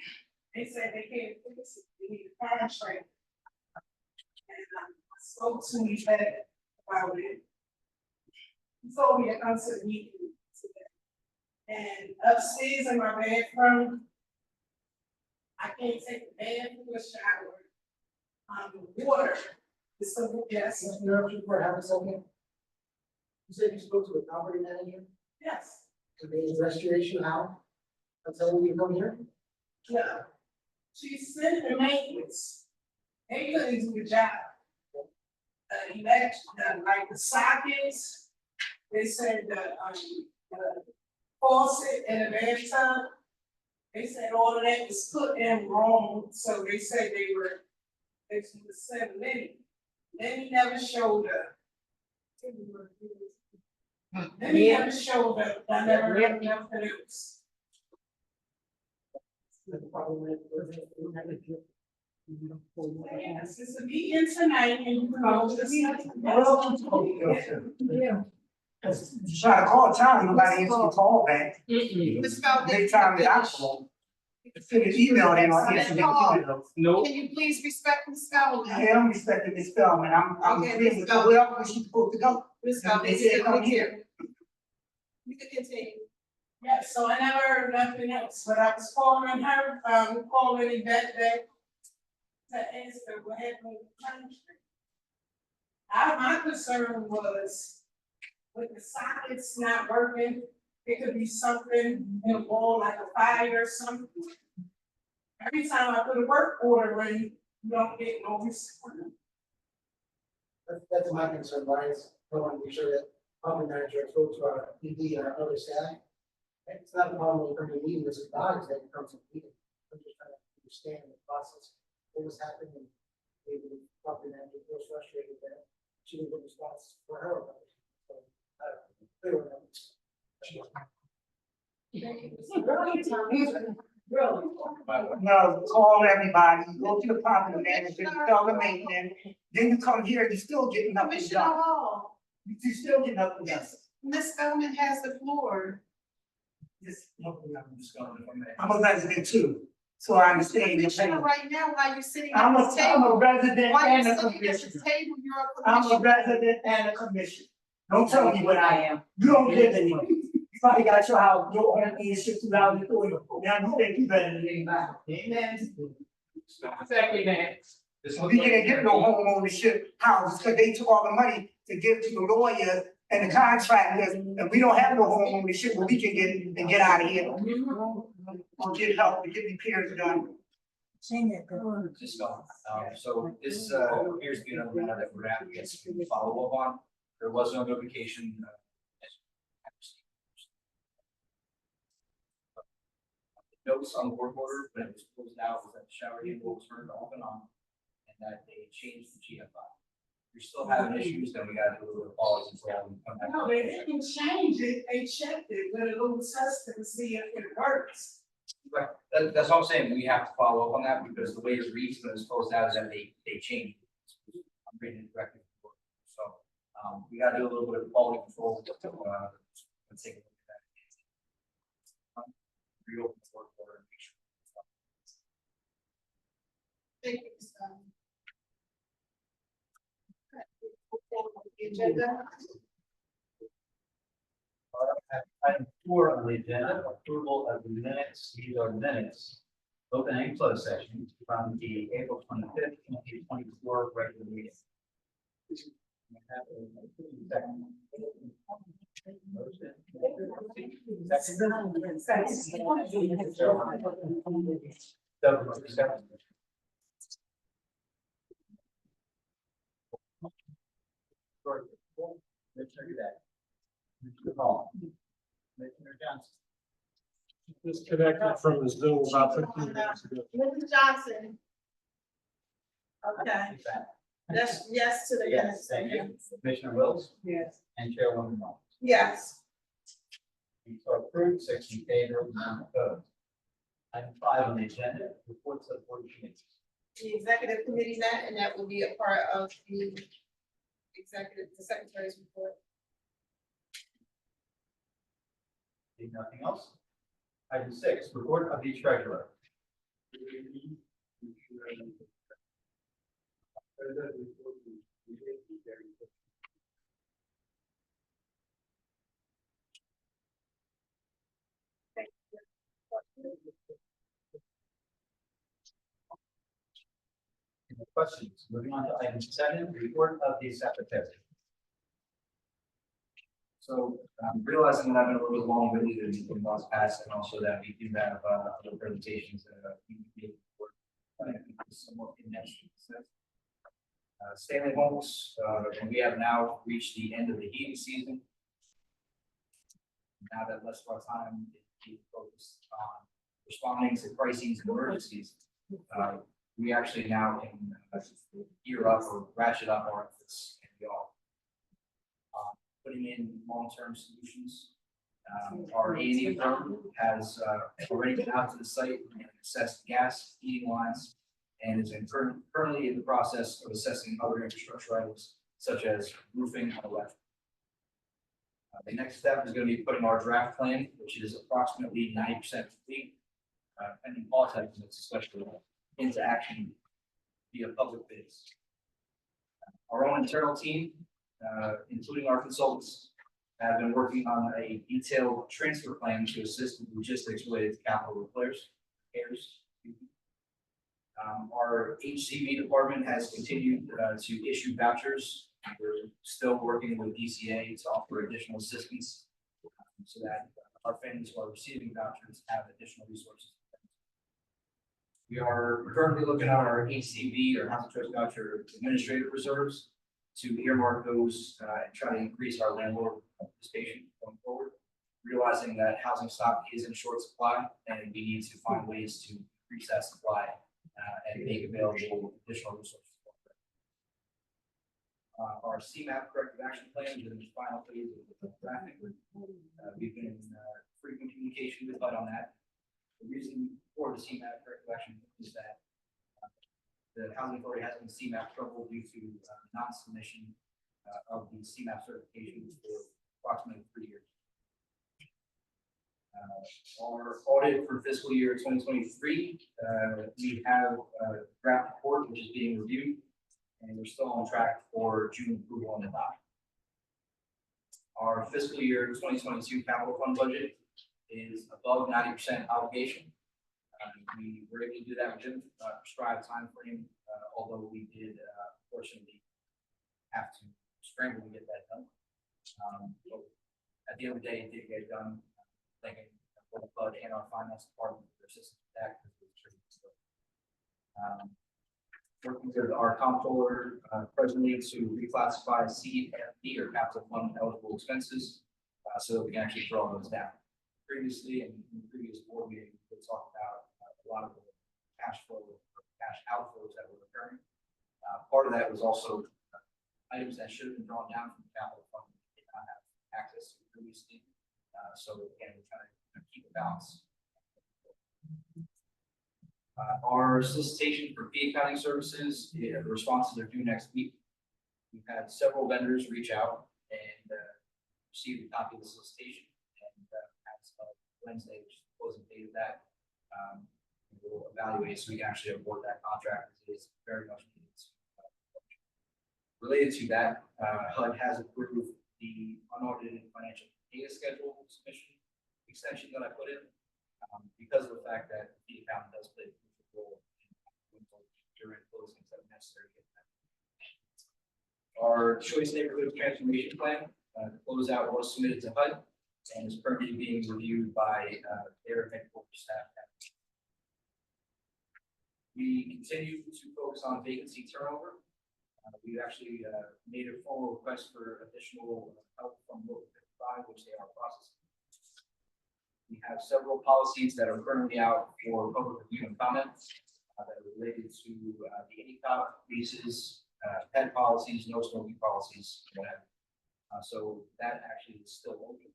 they said they can't fix it, they need a contract. And I spoke to me back about it. He told me to come to the meeting today. And upstairs in my bathroom, I can't take the bath or a shower. Water is so, yes, For having something. You said you spoke to a property manager, yes, to the restoration how? Until we come here? yeah. She sent the maintenance, they couldn't do the job. Like the sockets, they said the faucet in the bathtub, they said all of that was put in wrong, so they said they were send Lenny. Lenny never showed up. Lenny never showed up, I never heard nothing else. Yes, it's a meeting tonight and you can go to the meeting. Yeah. Try to call town, nobody answers the call back. Ms. Felton, They time that I call. Send an email, they don't answer the email. No. can you please respect Ms. Felton? I am respecting Ms. Spellman, I'm Okay, agreeing Ms. with her, where she's supposed to go. Ms. Felton, They said come here. you can continue. Yeah, so I never heard nothing else, but I was calling her, calling me back to ask her what happened with the contract. My concern was with the sockets not working, it could be something in the wall like a fire or something. Every time I put a work order in, you don't get no response. That's my concern, Brian, I want to be sure that property manager spoke to our PD and our other staff. It's not a problem with the meeting, it's a dog that comes to the meeting. I'm just trying to understand the process, what was happening. Maybe the property manager was frustrated that she didn't get a response for her. So, they were. No, call everybody, go to the property manager, tell the maintenance, then you come here, you're still getting nothing Commissioner done. Hall, You're still getting nothing done. Ms. Spelman has the floor. Just nothing done. I'm just going to. I'm a resident too. So I understand your Commissioner pain. right now, while you're sitting at I'm this a table. resident While and you're a sitting at this commissioner. table, you're a I'm a commissioner. resident and a commissioner. Don't tell me what I am. You don't live in here. You probably got your house, your own ownership 2040. Now you think you better than anybody. Amen. Exactly, man. This We didn't get no home ownership houses because they took all the money to give to the lawyers and the contractors, and we don't have no home ownership where we can get and get out of here. Or get help to get repairs done. Just going, so this, appears to be another matter that we're gonna have to get some follow up on. There was no notification. Notes on the work order, when it was closed out, was that the shower unit was turned off and on, and that they changed the GFI. You're still having issues, then we gotta do a little pause and come back. No, they didn't change it, they checked it with a little test to see if it works. Right, that's all I'm saying, we have to follow up on that, because the way it reads when it's closed out is that they changed it. I'm reading it directly. So, we gotta do a little bit of quality control, let's take a look at that. Reopen the work order and make sure. Thank you, son. The agenda. Item 4 on the agenda, approval of the minutes, these are minutes, open and closed sessions from the April 25th, 2024 regular meeting. May I have a second? Motion. Second. Commissioner Goudet. Commissioner Hall. Commissioner Johnson. Disconnected from the Zoom about 15 minutes ago. Mrs. Johnson. Okay, that's yes to the Yes, minutes. thank you. Commissioner Wills Yes. and Chairwoman Moore. Yes. These are approved, 6 in favor, none opposed. Item 5 on the agenda, reports of board meetings. The executive committee met, and that will be a part of the the secretary's report. Seeing nothing else. Item 6, report of the treasurer. Any questions? Moving on to item 7, report of the secretary. So realizing that I've been a little bit long-winded in months past, and also that we do have other presentations that we need for somewhat in next. Stanley Homes, and we have now reached the end of the heating season. Now that less of our time is being focused on responding to crises and emergencies, we actually now can gear up or ratchet up our efforts and beyond. Putting in long-term solutions. Our A&E firm has already been out to the site and assessed gas, heating lines, and is currently in the process of assessing other infrastructure items such as roofing and electric. The next step is going to be putting our draft plan, which is approximately 90% complete, pending all estimates, especially into action via public bids. Our own internal team, including our consultants, have been working on a detailed transfer plan to assist with logistics related to capital repairs. Our HCV department has continued to issue vouchers. We're still working with DCA to offer additional assistance so that our families who are receiving vouchers have additional resources. We are currently looking at our HCV or Housing Choice Voucher Administrative Reserves to earmark those and try to increase our landlord participation going forward, realizing that housing stock is in short supply and we need to find ways to increase that supply and make available additional resources. Our CMAP corrective action plan is in the final phase of drafting. We've been in frequent communication with HUD on that. The reason for the CMAP corrective action is that the housing authority has been CMAP trouble due to non-submission of the CMAP certification for approximately 3 years. Our audit for fiscal year 2023, we have a draft report which is being reviewed, and we're still on track for June approval on the doc. Our fiscal year 2022 capital fund budget is above 90% obligation. We were able to do that within prescribed timeframe, although we did fortunately have to scramble to get that done. But at the end of the day, it did get done. Thanking both Bud and our finance department for their assistance with that. Working with our comptroller presently to reclassify CFP or capital fund eligible expenses, so that we can actually draw those down. Previously, in the previous board meeting, we talked about a lot of the cash flow or cash outflows that were occurring. Part of that was also items that should have been drawn down from the capital fund that did not have access to previously. So again, we're trying to keep a balance. Our solicitation for fee accounting services, the responses are due next week. We've had several vendors reach out and received a copy of the solicitation, and as of Wednesday, which is the closing date of that, we'll evaluate so we can actually award that contract. It is very much needed. Related to that, HUD has approved the unaudited financial data schedule submission extension that I put in, because of the fact that the accountant does play a crucial role in during closings that are necessary to get that. Our choice neighborhood transformation plan, the closeout was submitted to HUD and is currently being reviewed by their headquarters staff. We continue to focus on vacancy turnover. We actually made a formal request for additional help from Local 55, which they are processing. We have several policies that are currently out for public review and comments that are related to the AECOP leases, pet policies, no smoking policies, whatever. So that actually is still open.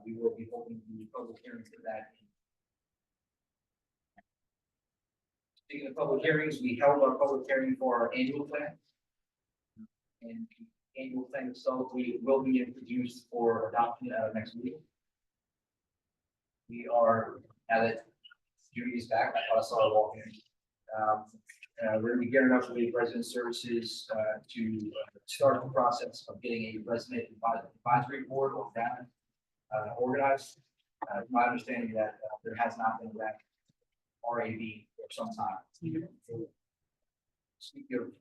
We will be holding the public hearing for that. Speaking of public hearings, we held our public hearing for our annual plan. And the annual plan itself, we will be introduced for adoption next week. We are, now that Judy is back, I thought I saw her walking in. We're going to be gearing up with resident services to start the process of getting a resident advisory board or that organized. My understanding that there has not been that RAB for some time. Speaking of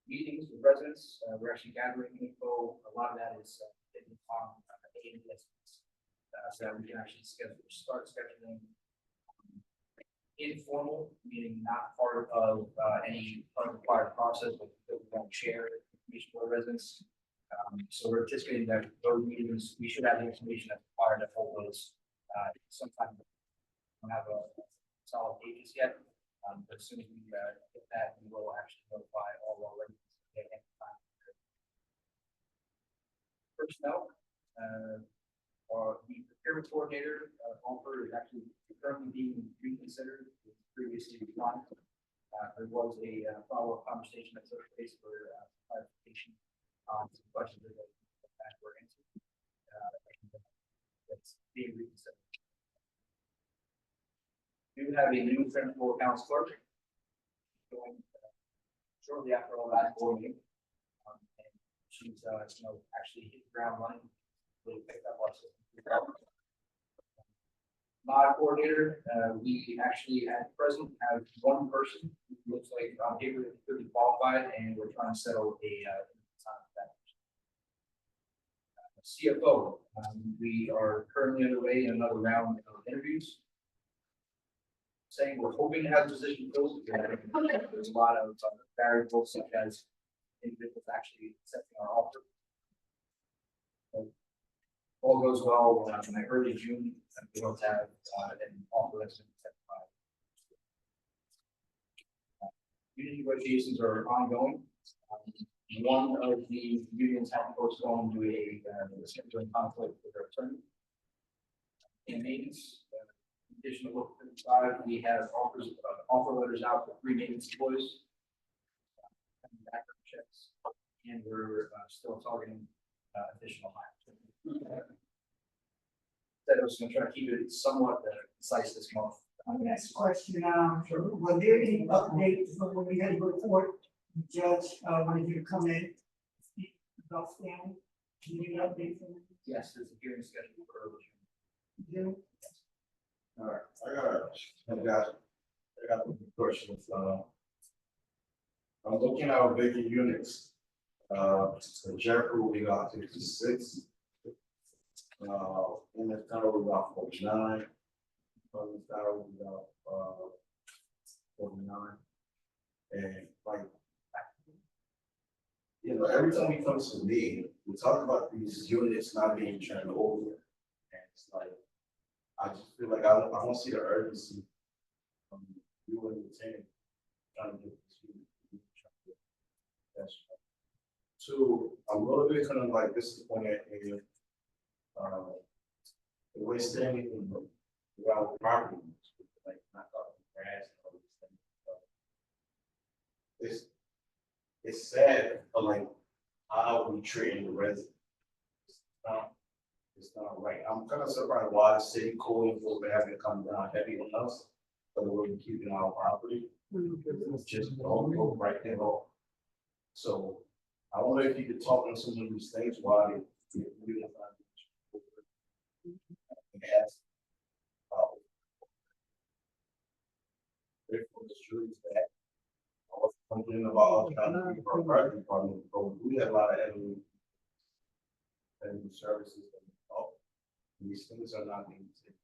meetings with residents, we're actually gathering info. A lot of that is on AMS, so that we can actually start scheduling informal, meaning not part of any required process, but we won't share information with residents. So we're anticipating that those meetings, we should have the information that's required to hold those sometime. We don't have a solid date yet, but as soon as we get that, we will actually notify all of our residents. Personnel, or the procurement coordinator offer is actually currently being reconsidered. Previously declined. There was a follow-up conversation that took place for clarification on some questions that were answered. That's being reconsidered. We do have a new principal accounts clerk going shortly after all that board meeting. And she's actually hit the ground running, really picked up our system. My coordinator, we actually at present have one person who looks like on paper could be qualified, and we're trying to settle a CFO. We are currently underway in another round of interviews. Saying we're hoping to have the position filled. There's a lot of variables such as individuals actually accepting our offer. But all goes well in early June. We hope to have an offer that's been accepted. Union negotiations are ongoing. One of the unions had to postpone due to a scheduling conflict with their attorney. In maintenance, additional Local 55, we have offer letters out for 3 maintenance employees. Background checks, and we're still targeting additional hires. Said I was gonna try to keep it somewhat concise this month. Next question, were there any updates from when we had a report, the judge, wanted you to come in, speak about standing? Any updates from Yes, there's a hearing scheduled for early June. you? All right, I got some questions, I'm looking at our vacant units. So Jericho, we got 56. In the tower, we got 49. On the tower, we got, 49. And like, you know, every time he comes to me, we talk about these units not being turned over. And it's like, I just feel like I don't see the urgency. You and the team trying to get this unit. That's right. So I'm a little bit kind of like disappointed in, the way standing in the around property, like not talking grass and all these things. It's sad, but like how we treating the residents. It's not right. I'm kind of surprised why the city code enforcement having come down heavy on us for the way we keeping our property. It's just don't go right there all. So I don't know if you could talk on some of these things why we ask. The truth is that I was complaining about us trying to keep our fire department, but we had a lot of enemy services that we offer. These things are not being taken.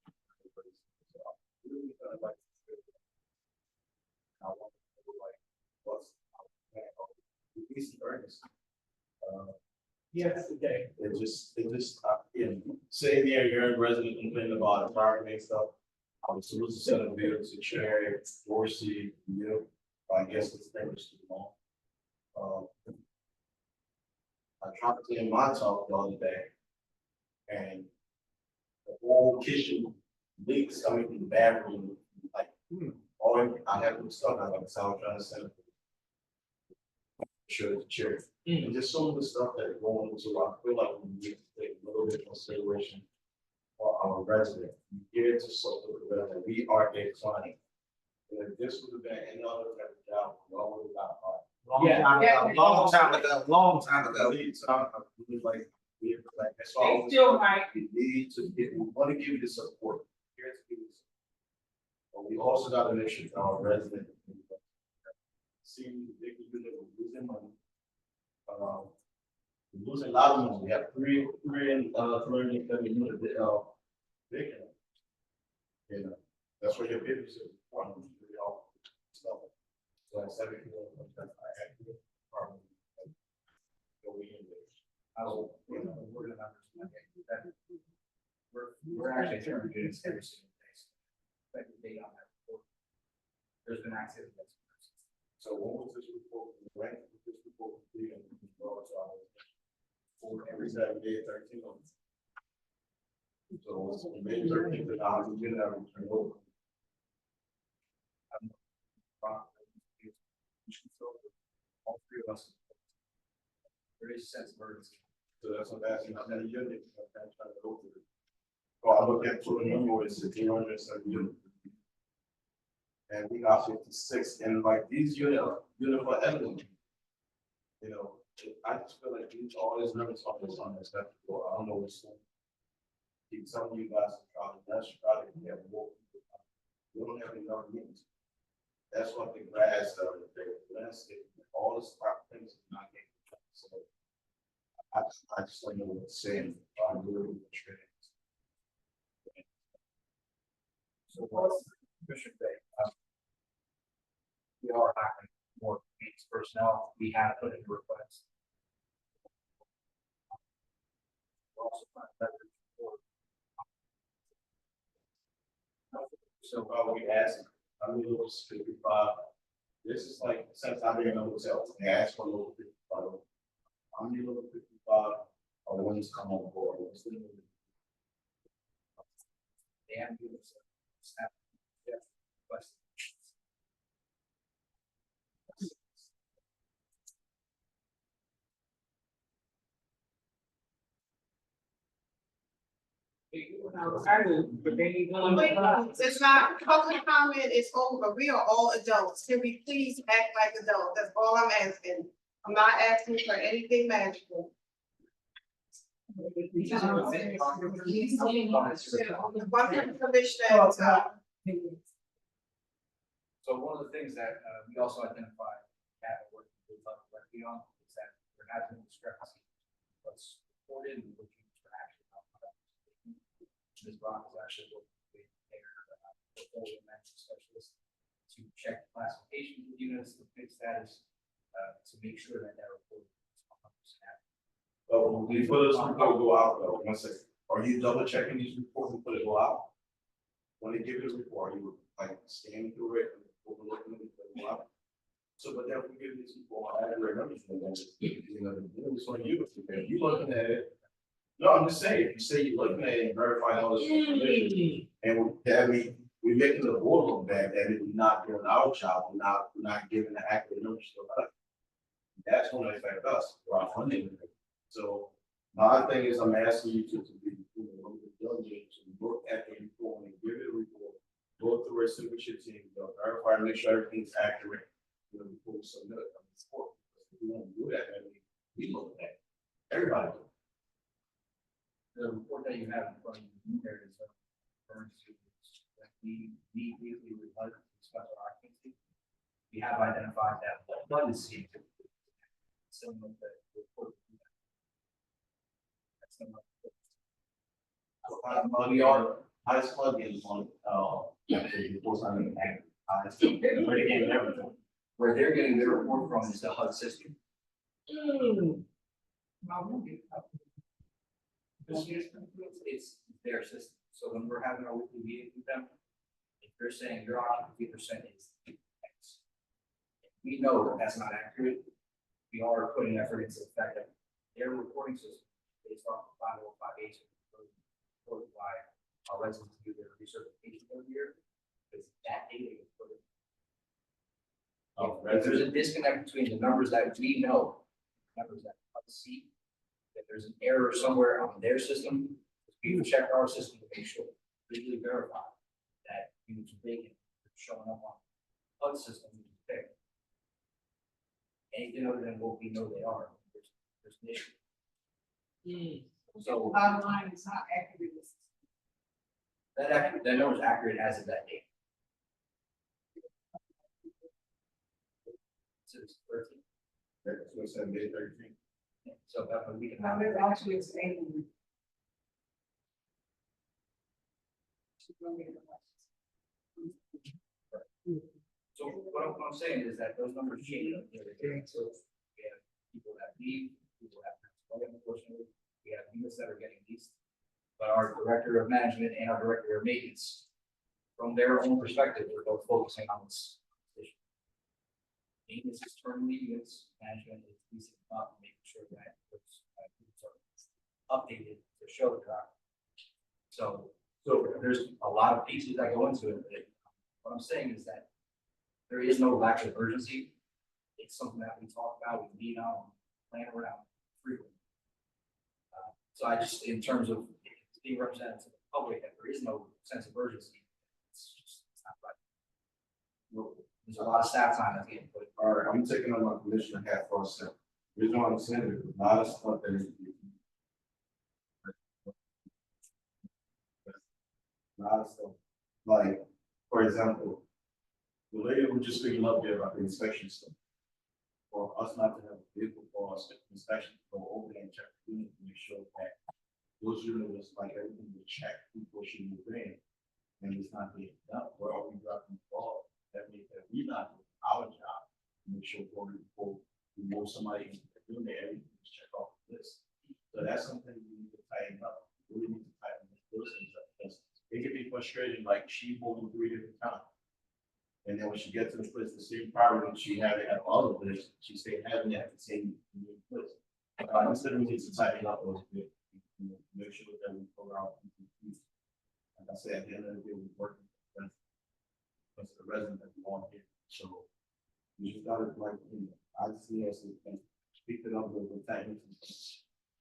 So I really kind of like I want to know like what's at least earnest. Yes, okay. It just you know, sitting there, you're a resident complaining about environment stuff. I was supposed to send a bill to Cherry, Dorsey, you know, I guess it's never too long. I tried to clean my top the other day. And the whole kitchen leaks coming from the bathroom, like, all I have to stuff, I like, so I'm trying to send it. Sure, the chair. And just some of the stuff that is going into, I feel like we need to take a little bit of consideration for our resident. We get to something that we are a client. And if this would have been any other kind of job, we all would have got. Long time ago. So I really like, that's why I They always still might. we need to give, we want to give you the support. Here to give you the support. But we also got to make sure that our resident. See, the big unit, we're losing money. We're losing a lot of money. We have three and 330 units, big. You know, that's what your business is. One, three, all stuff. So I said, if you want to, I have to. Go in there. I will, you know, we're gonna understand that. We're actually trying to do this every single day. Effective date on that report. There's been activity that's. So what was this report? Right, this report, for every 7 days, 13 months. So it's maybe 13, but now we do that, we turn over. All three of us. There is a sense of urgency. So that's what I'm asking, how many units, I'm trying to go through. Well, I look at total number is 1,670 units. And we got 56, and like these units for evidence. You know, I just feel like these all these numbers on this unacceptable. I don't know what's. Keep some of you guys trying to get more people. We don't have enough meetings. That's what the grass, the landscape, all this crap things is not getting done. So I just don't know what to say. I'm really frustrated. So what's Commissioner Bay? We are hiring more police personnel. We have put in requests. We're also trying to leverage support. So we asked, I'm a little 55. This is like, since I've been in a hotel, they asked for a little 55. I'm a little 55, or when it's come on board. They have to do this. Staff. Yeah. Request. But they ain't doing Wait, it. it's not, public comment is over. We are all adults. Can we please act like adults? That's all I'm asking. I'm not asking for anything magical. One commissioner at a time. So one of the things that we also identified, at work with directly on, is that there has been discrepancy. What's reported and what you actually know. Ms. Brock is actually working with their portfolio management specialist to check classification of units, the fixed status, to make sure that that report is 100%. But before this report go out though, one second, are you double checking these reports before they go out? When they give you the report, you like scanning through it, and overlooking it before they go out? So, but then we give these people accurate numbers, and then it's on you, if you looking at it. No, I'm just saying, if you say you're looking at it and verifying all this information, and we're making the board look bad, that we're not doing our job, we're not giving the accurate numbers to us. That's gonna affect us, for our funding. So my thing is, I'm asking you to be, a little bit diligent, to look at the report and give it a report, go through it, see what you're seeing, verify, make sure everything's accurate. Before we submit it on the report. If we don't do that, then we look at it. Everybody. The report that you have in front of you there is referring to that we weekly revise special occupancy. We have identified that flood is seen. Similar to the report. That's similar. We are, I just plug in on, reports on the bank. But again, everything. Where they're getting their report from is the HUD system. It's their system. So when we're having our weekly meeting with them, if they're saying your occupancy percent is X, we know that that's not accurate. We are putting effort into the fact that their reporting system based on 5058 reported by our residents do their recertification every year, because that data is put in. If there's a disconnect between the numbers that we know, numbers that we see, that there's an error somewhere on their system, we will check our system to make sure, legally verify that units are vacant, showing up on HUD system, which is fixed. Anything other than what we know they are, there's an issue. So Bottom line, it's not accurate. that number is accurate as of that date. It's 13. So it's 7/8/13. So that we can Now, have. they're actually explaining. So what I'm saying is that those numbers change. So we have people that leave, people that, unfortunately, we have units that are getting leased. But our director of management and our director of maintenance, from their own perspective, we're both focusing on this issue. Maintenance is turning the units, management is leasing up, making sure that those units are updated to show the traffic. So there's a lot of pieces that go into it. But what I'm saying is that there is no lack of urgency. It's something that we talk about, we meet on, plan around frequently. So I just, in terms of being represented to the public, that there is no sense of urgency. It's not right. There's a lot of staff time that's getting put. All right, I'm taking on my commissioner hat for a second. The reason why I'm saying it, a lot of stuff that is. A lot of stuff, like, for example, the lady who just speaking up there about the inspection stuff. For us not to have a vehicle for us inspection, go over there and check the unit to make sure that those units, like everything was checked before she moved in. And it's not being done, where are we dropping the ball? That means that we not doing our job, to make sure before we move somebody into the unit, everything is checked off the list. So that's something we need to tighten up. We need to tighten those things up, because it can be frustrating, like she moving 3 different times. And then when she gets to the place, the same problem she had at all of this, she stayed having it at the same place. Instead we need to tighten up those bit, make sure that we pull out. Like I said, at the end of the day, we're working with the resident that we want here. So we just gotta like, I see us and speak it up with the technical.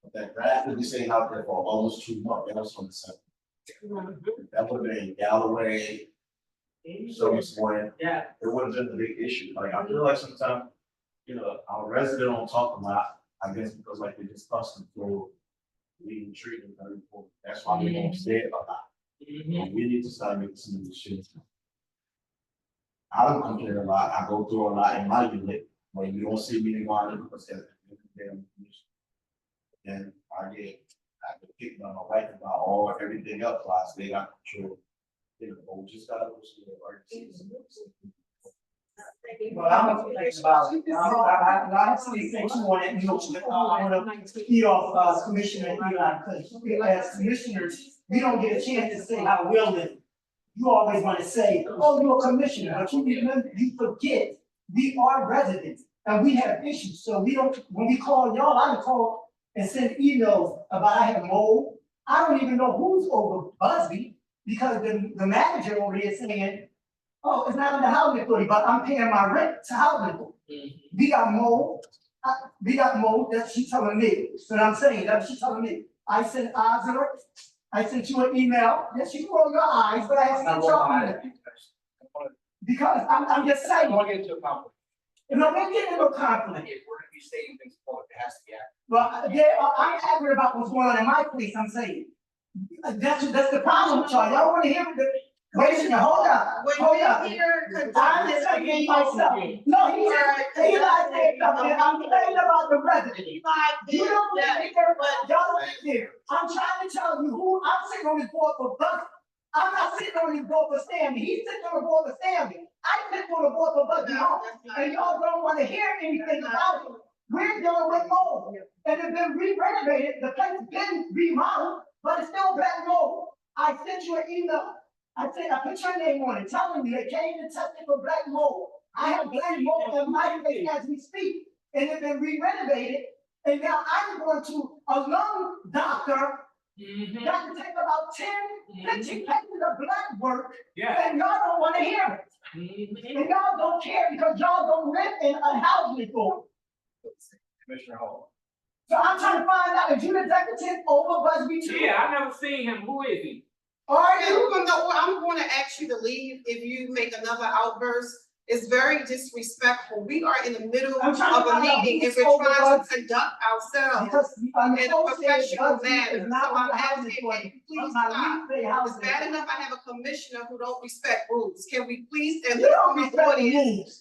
But that draft that we saying out there for almost 2 months, that was on the 7th. That would have been Galloway, so much more. Yeah. It would have been a big issue. Like, I feel like sometimes, our resident don't talk a lot, I guess, because like they just custom for leading treatment. Very important. That's why we don't say it a lot. And we need to start making some of this shit. I don't complain a lot. I go through a lot in my unit. When you don't see me going because they're damn. Then I get picked on my wife about everything else. So I stay out of control. We just gotta go see the emergencies. Well, I'm gonna think about it. I actually think you want it, I wanna feed off, Commissioner Eli, because as commissioners, we don't get a chance to say how well it. You always wanna say, oh, you're a commissioner, but you forget, we are residents, and we have issues, so we don't, when we call y'all, I can call and send emails about I have mold. I don't even know who's over Busby, because the manager over here saying, oh, it's not in the housing authority, but I'm paying my rent to housing authority. We got mold, that's she telling me, so I'm saying, that's she telling me. I sent Ozzy, I sent you an email, yes, you roll your eyes, but I sent you an email. Because I'm just saying. I want to get into a conflict. No, we're getting into a conflict. If we're gonna be stating things, it has to be accurate. Well, I'm angry about what's going on in my place, I'm saying. That's the problem, y'all. Y'all wanna hear the, wait a minute, hold up. When you're I'm just saying myself. No, he said something, I'm complaining about the resident. You don't want to hear, but y'all don't hear. I'm trying to tell you who, I'm sitting on this board for Buck. I'm not sitting on this board for Stanley. He's sitting on the board for Stanley. I sit on the board for Bucky Home. And y'all don't want to hear anything about it. We're dealing with mold. And it's been re-renovated. The place has been remodeled, but it's still black mold. I sent you an email. I put your name on it, telling you they came and tested for black mold. I have black mold in my place as we speak, and it's been re-renovated. And now I'm going to a lung doctor. That can take about 10, 15 pages of black work, and y'all don't want to hear it. And y'all don't care because y'all don't live in a housing authority. Commissioner Hall. So I'm trying to find out if you're the executive over Busby too. Yeah, I never seen him. Who is he? Are you? I'm going to ask you to leave if you make another outburst. It's very disrespectful. We are in the middle of a meeting and we're trying to conduct ourselves in a professional manner. So I'm asking, can you please stop? It's bad enough I have a commissioner who don't respect rules. Can we please, and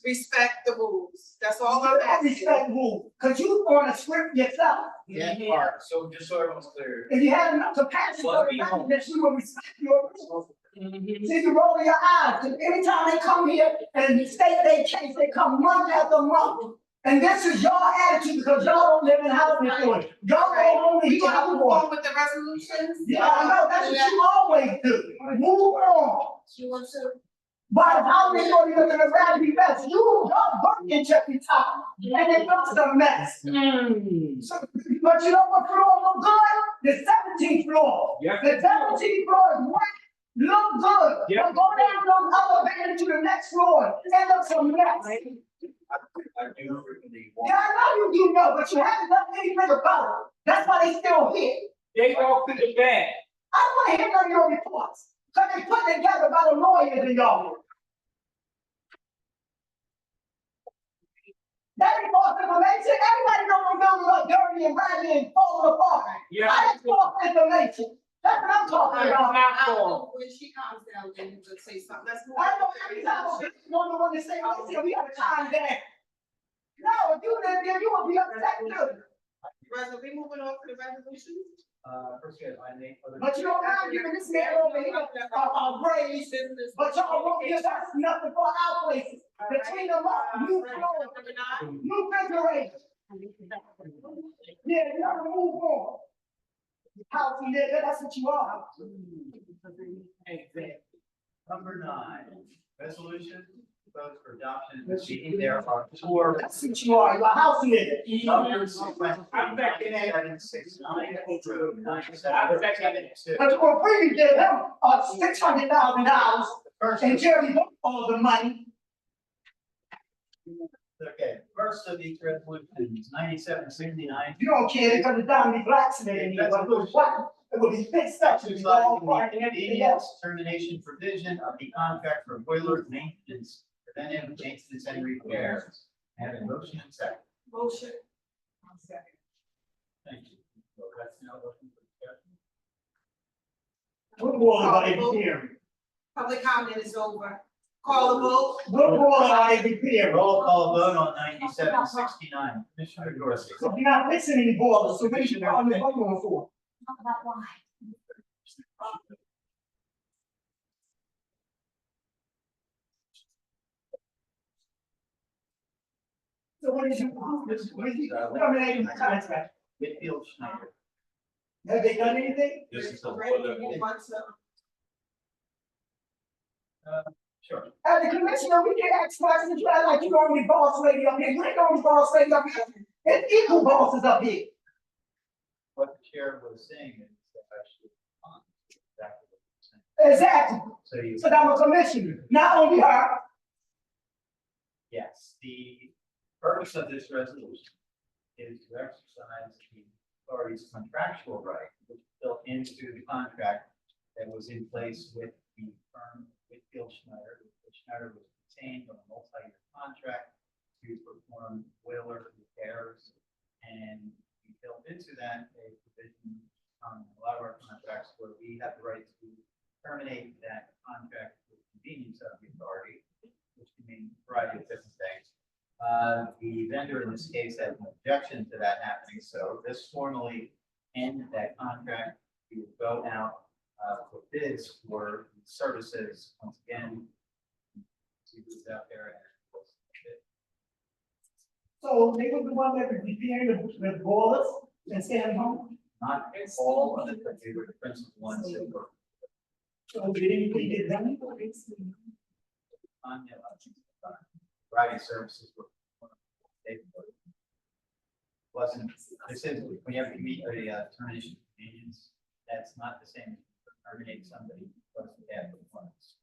respect the rules? That's all I'm asking. Respect rules, because you on a script yourself. Alright, so just so everyone's clear. If you had enough compassion for the that you will respect your rules. See, you roll your eyes, because every time they come here and state their case, they come month after month. And this is your attitude, because y'all don't live in housing authority. Y'all go only You want to move on with the resolutions? Yeah, I know, that's what you always do. Move on. You want to? But how they gonna look at a rowdy mess? You don't work in Jeffrey Town, and it looks a mess. So, but you know what floor look good? The 17th floor. Yes. The 17th floor is white. Look good. Yep. But go down those elevators to the next floor. It looks a mess. I do frequently Yeah, I know you do know, but you haven't done anything about it. That's why they still here. They go to the bed. I don't want to hear none of your reports. Because they put together by the lawyers in y'all. That is false information. Everybody knows the building look dirty and raggedy and falling apart. Yeah. That's false information. That's what I'm talking about. When she calms down, then you just say something. Let's move I know on. every time a bitch want to say, oh, we gotta calm down. No, if you live there, you will be upset too. We moving on to the resolutions? First, yes, I make other. But you don't mind giving this man over here a raise, but y'all won't give us nothing for our places. Between the new floor, new refrigerator. Yeah, you gotta move on. House nigga, that's what you are. Number 9, resolution proposed for adoption. There are 4. That's what you are, you're a house nigga. I'm back in there. 769. I'm back in there. But you're gonna freely give him $600,000 and Jerry wants all the money. Okay, first of these resolutions, 9769. You don't care because it's down to blacksmith in here, but what? It would be fixed sections, all part and everything else. Termination provision of the contract for boiler maintenance, preventive maintenance and repairs. Have a motion and second. Motion. Thank you. So that's now open for discussion. What board are they repairing? Public comment is over. Call the vote. What board are they repairing? Roll call vote on 9769. Commissioner Dorsey. So you're not fixing any boilers, so what are you calling the vote on for? Talk about why. So what is you, terminating the contract? Whitfield Schneider. Have they done anything? This is the Randy, boiler. you want to- Sure. As the commissioner, we can ask questions, try like you only boss lady up here, you ain't only boss lady up here. It's equal bosses up here. What the chair was saying is that I should respond to exactly what you're saying. Exactly. So you. So I'm a commissioner, not only her. Yes, the purpose of this resolution is to exercise the authority's contractual right, which is built into the contract that was in place with the firm Whitfield Schneider. Whitfield Schneider was retained on a multi-year contract to perform boiler repairs. And we built into that a provision on a lot of our contracts where we have the right to terminate that contract with convenience of the authority, which can mean a variety of different things. The vendor in this case has an objection to that happening, so this formally ends that contract. We will go out for bids for services once again. See who's out there and what's the bid. So they were the one that was repairing the boilers and staying home. Not all of it, but they were the principal ones that were So did anybody get done? on variety of services. Wasn't, this is, when you have a termination of convenience, that's not the same as terminate somebody because they have performance.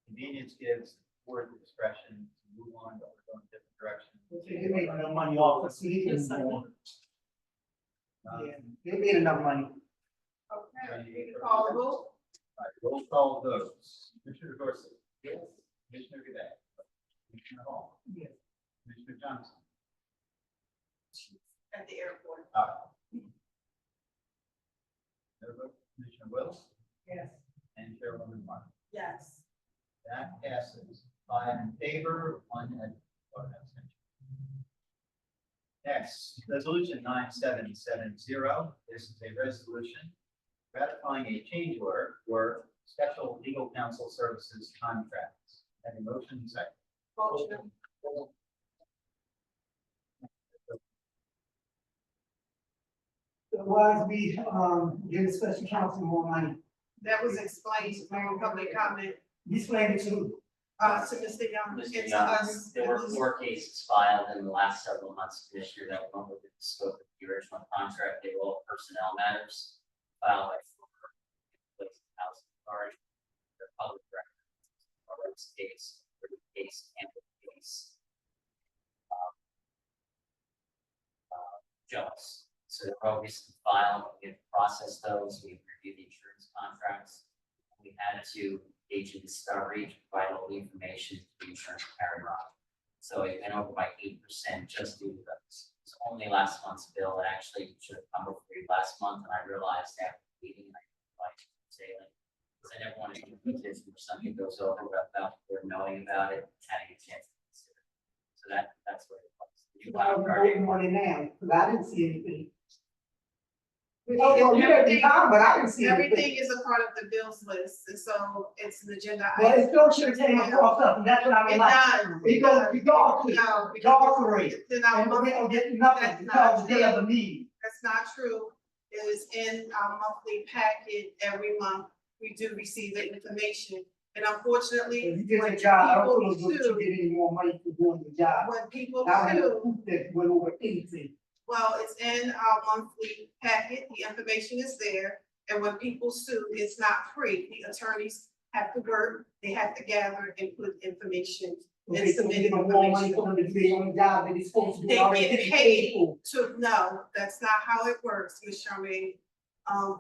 Convenience gives the board the discretion to move on or go in a different direction. They made enough money off of sleeping. Yeah, they made enough money. Okay, we can call the vote. All right, roll call votes. Commissioner Dorsey. Yes. Commissioner Godet. Commissioner Hall. Yes. Commissioner Johnson. At the airport. Commissioner Wills Yes. and Chairwoman Martin. Yes. That passes 5 in favor, 1 abstention. Next, resolution 9770. This is a resolution ratifying a change order for special legal counsel services contracts. Have a motion and second. Motion. So why we, give the special counsel more money? That was explained during public comment, You explained it to, to Mr. Young and Mr. to Young, us. there were 4 cases filed in the last several months, Commissioner, that were within the scope of the original contract. They were all personnel matters filed by former employees of the housing authority. Their public record, or this case, or the case, and the case. Jones. So they're all recently filed. We have processed those. We reviewed the insurance contracts. We had to engage in discovery to provide all the information to the insurance carrier. So it went over by 8% just due to those. It's only last month's bill. It actually should have come before you last month, and I realized after the meeting, and I like sailing, because I never want to do this where something goes over without their knowing about it, having a chance to consider. So that's what it was. You I'm want to voting on it now, because I didn't see anything. Oh, well, you had the time, but I didn't see Everything anything. is a part of the bills list, and so it's an agenda. Well, item. it still should have came across up, and that's what I mean, It like, does. it goes, it goes, No, it goes for it. then our And we monthly, don't get nothing That's because not the day of true. the meeting. that's not true. It is in our monthly packet every month. We do receive the information, and unfortunately, If you did when your job, I don't people feel as though you sue, get any more money for doing your job. when people I don't have a sue, proof that went over anything. well, it's in our monthly packet. The information is there. And when people sue, it's not free. The attorneys have to work, they have to gather and put information. Okay, so we get more money for them to do their own job that they're supposed to do. They already get getting paid for. to, no, that's not how it works, Ms. Charmaine.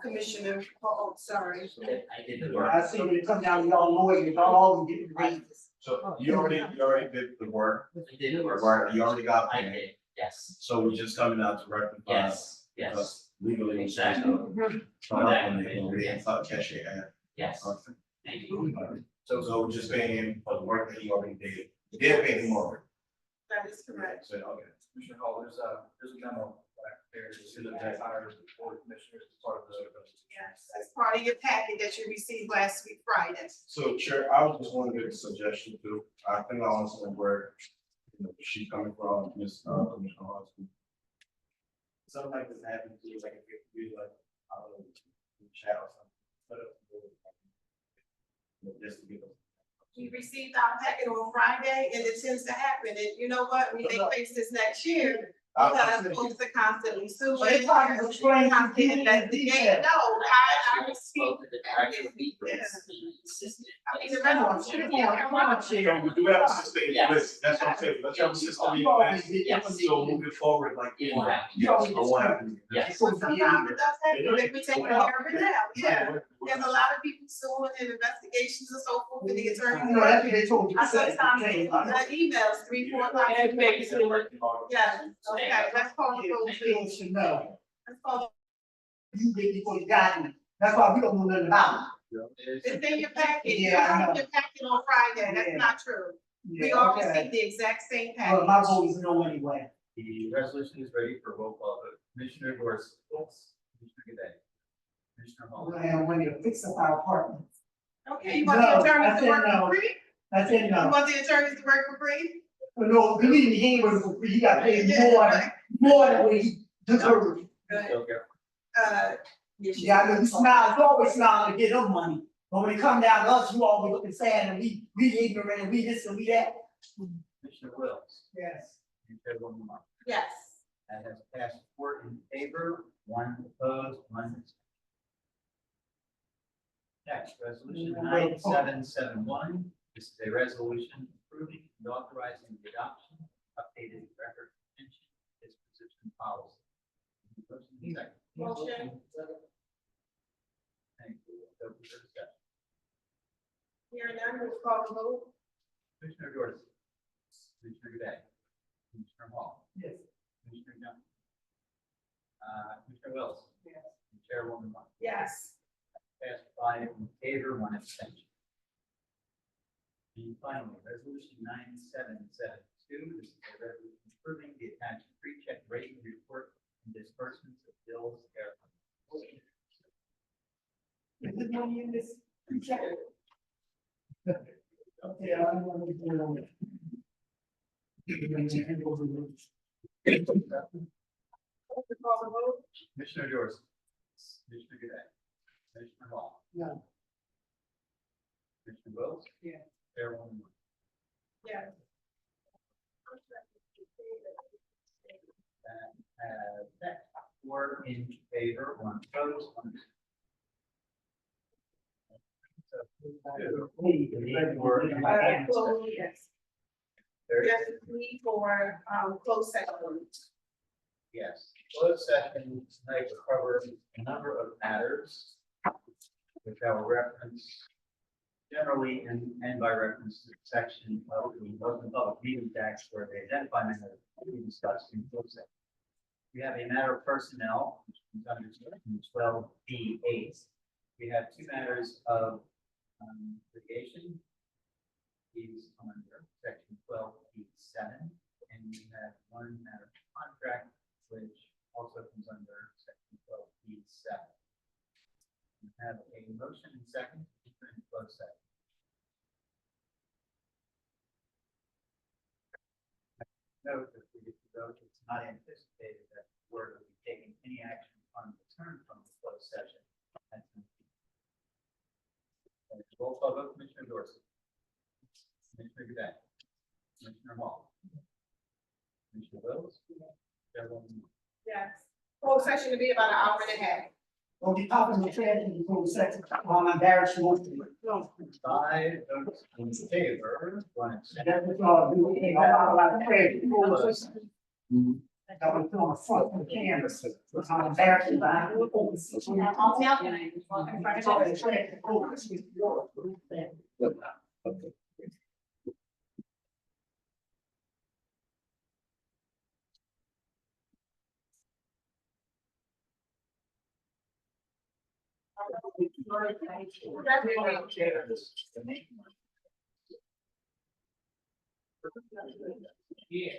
Commissioner, oh, sorry. I did the I work. see when it comes down to y'all lawyers, y'all always get the raises. So you already did the work, I did the work. right, you already got I paid, did, yes, so we're just coming out to rectify. yes, yes, Legally. exactly, Cash your hand. yes, thank you. So we're just paying him for the work that he already did. You did pay him more. That is correct. So, okay. Commissioner Hall, there's a memo back there, just in the hires the board of commissioners as part of the. Yes, as part of your packet that you received last week, Friday. So Chair, I was just want to make a suggestion too. I think I understand where, she's coming from, Commissioner Hudson. Something like this happens, like if you like, I don't know, chat or something. Just to give us. We received our packet on Friday and it tends to happen. And you know what? We may face this next year. Because folks are constantly suing. But it's hard to explain to Constantly people in investigating. detail. No, I I speak. spoke to the director of legal, he insisted. I mean, the resolution, yeah, We do have a system in Yes. place, that's what I'm saying, let's have a system in You always place, get- Yes. so moving forward, like. It will happen. You always I want to. Yes. Well, sometimes it does happen, if we take care of it now, yeah. There's a lot of people suing and investigations and so forth, and the You attorney. know, that's what they told you. I sometimes get emails, 3-4 times. Yeah, okay, let's call the roll, People please. should know, Let's call, you did before you got me, that's why we don't know nothing about it's in your packet, you Yeah, I have know. your packet on Friday, that's Yeah. not true. it. We Yeah, all okay. received the exact same Well, my package. vote is no anyway. The resolution is ready for roll call vote. Commissioner Dorsey. Commissioner Godet. Commissioner Hall. We're gonna have money to fix up our apartments. Okay, you want the No, attorneys I to said work no. for free? I said You no, want the attorneys to work for free? no, believe me, he ain't working for free, he got paid more than what he deserved. Good. Okay. Yeah, I know you smile, you always smile to get them money, but when it come down to us, you always looking sad and we ignorant and we this and we that. Commissioner Wills. Yes. You said one more. Yes. That has passed 4 in favor, 1 opposed, 1 abstention. Next, resolution 9771. This is a resolution approving and authorizing the adoption of updated record retention disposition policy. Motion, second. Motion. Thank you. Open for discussion. Hearing none, we'll call the vote. Commissioner Dorsey. Commissioner Godet. Commissioner Hall. Yes. Commissioner Young. Commissioner Wills. Yes. And Chairwoman Martin. Yes. Passed 5 in favor, 1 abstention. And finally, resolution 9772, this is a resolution approving the attached pre-check rating report and disbursements of bills. Is this money in this? Check. Okay, I don't want to do it on it. Call the vote. Commissioner Dorsey. Commissioner Godet. Commissioner Hall. No. Commissioner Wills. Yeah. Chairwoman Martin. Yes. That 4 in favor, 1 opposed, 1 Yes. Yes, need for, closed session. Yes, closed session tonight will cover a number of matters, which I will reference generally and by reference to the section of the Open Public Meetings Act where they identify matters to be discussed in closed session. We have a matter of personnel, which is under section 12B8. We have 2 matters of litigation. These come under section 12B7, and we have 1 matter of contract, which also comes under section 12B7. We have a motion and second to enter into closed session. Note that we get to vote, it's not anticipated that the board will be taking any action on return from the closed session. Roll call vote, Commissioner Dorsey. Commissioner Godet. Commissioner Hall. Commissioner Wills. Chairwoman. Yes. Closed session to be about an hour and a half. Don't be popping the trash in the whole section, while I'm embarrassed you want to. 5 votes in favor, 1 abstention. That's what y'all do, you know, a lot of trash. Closed. Going to the front of the camera, I'm embarrassed by it. Yeah.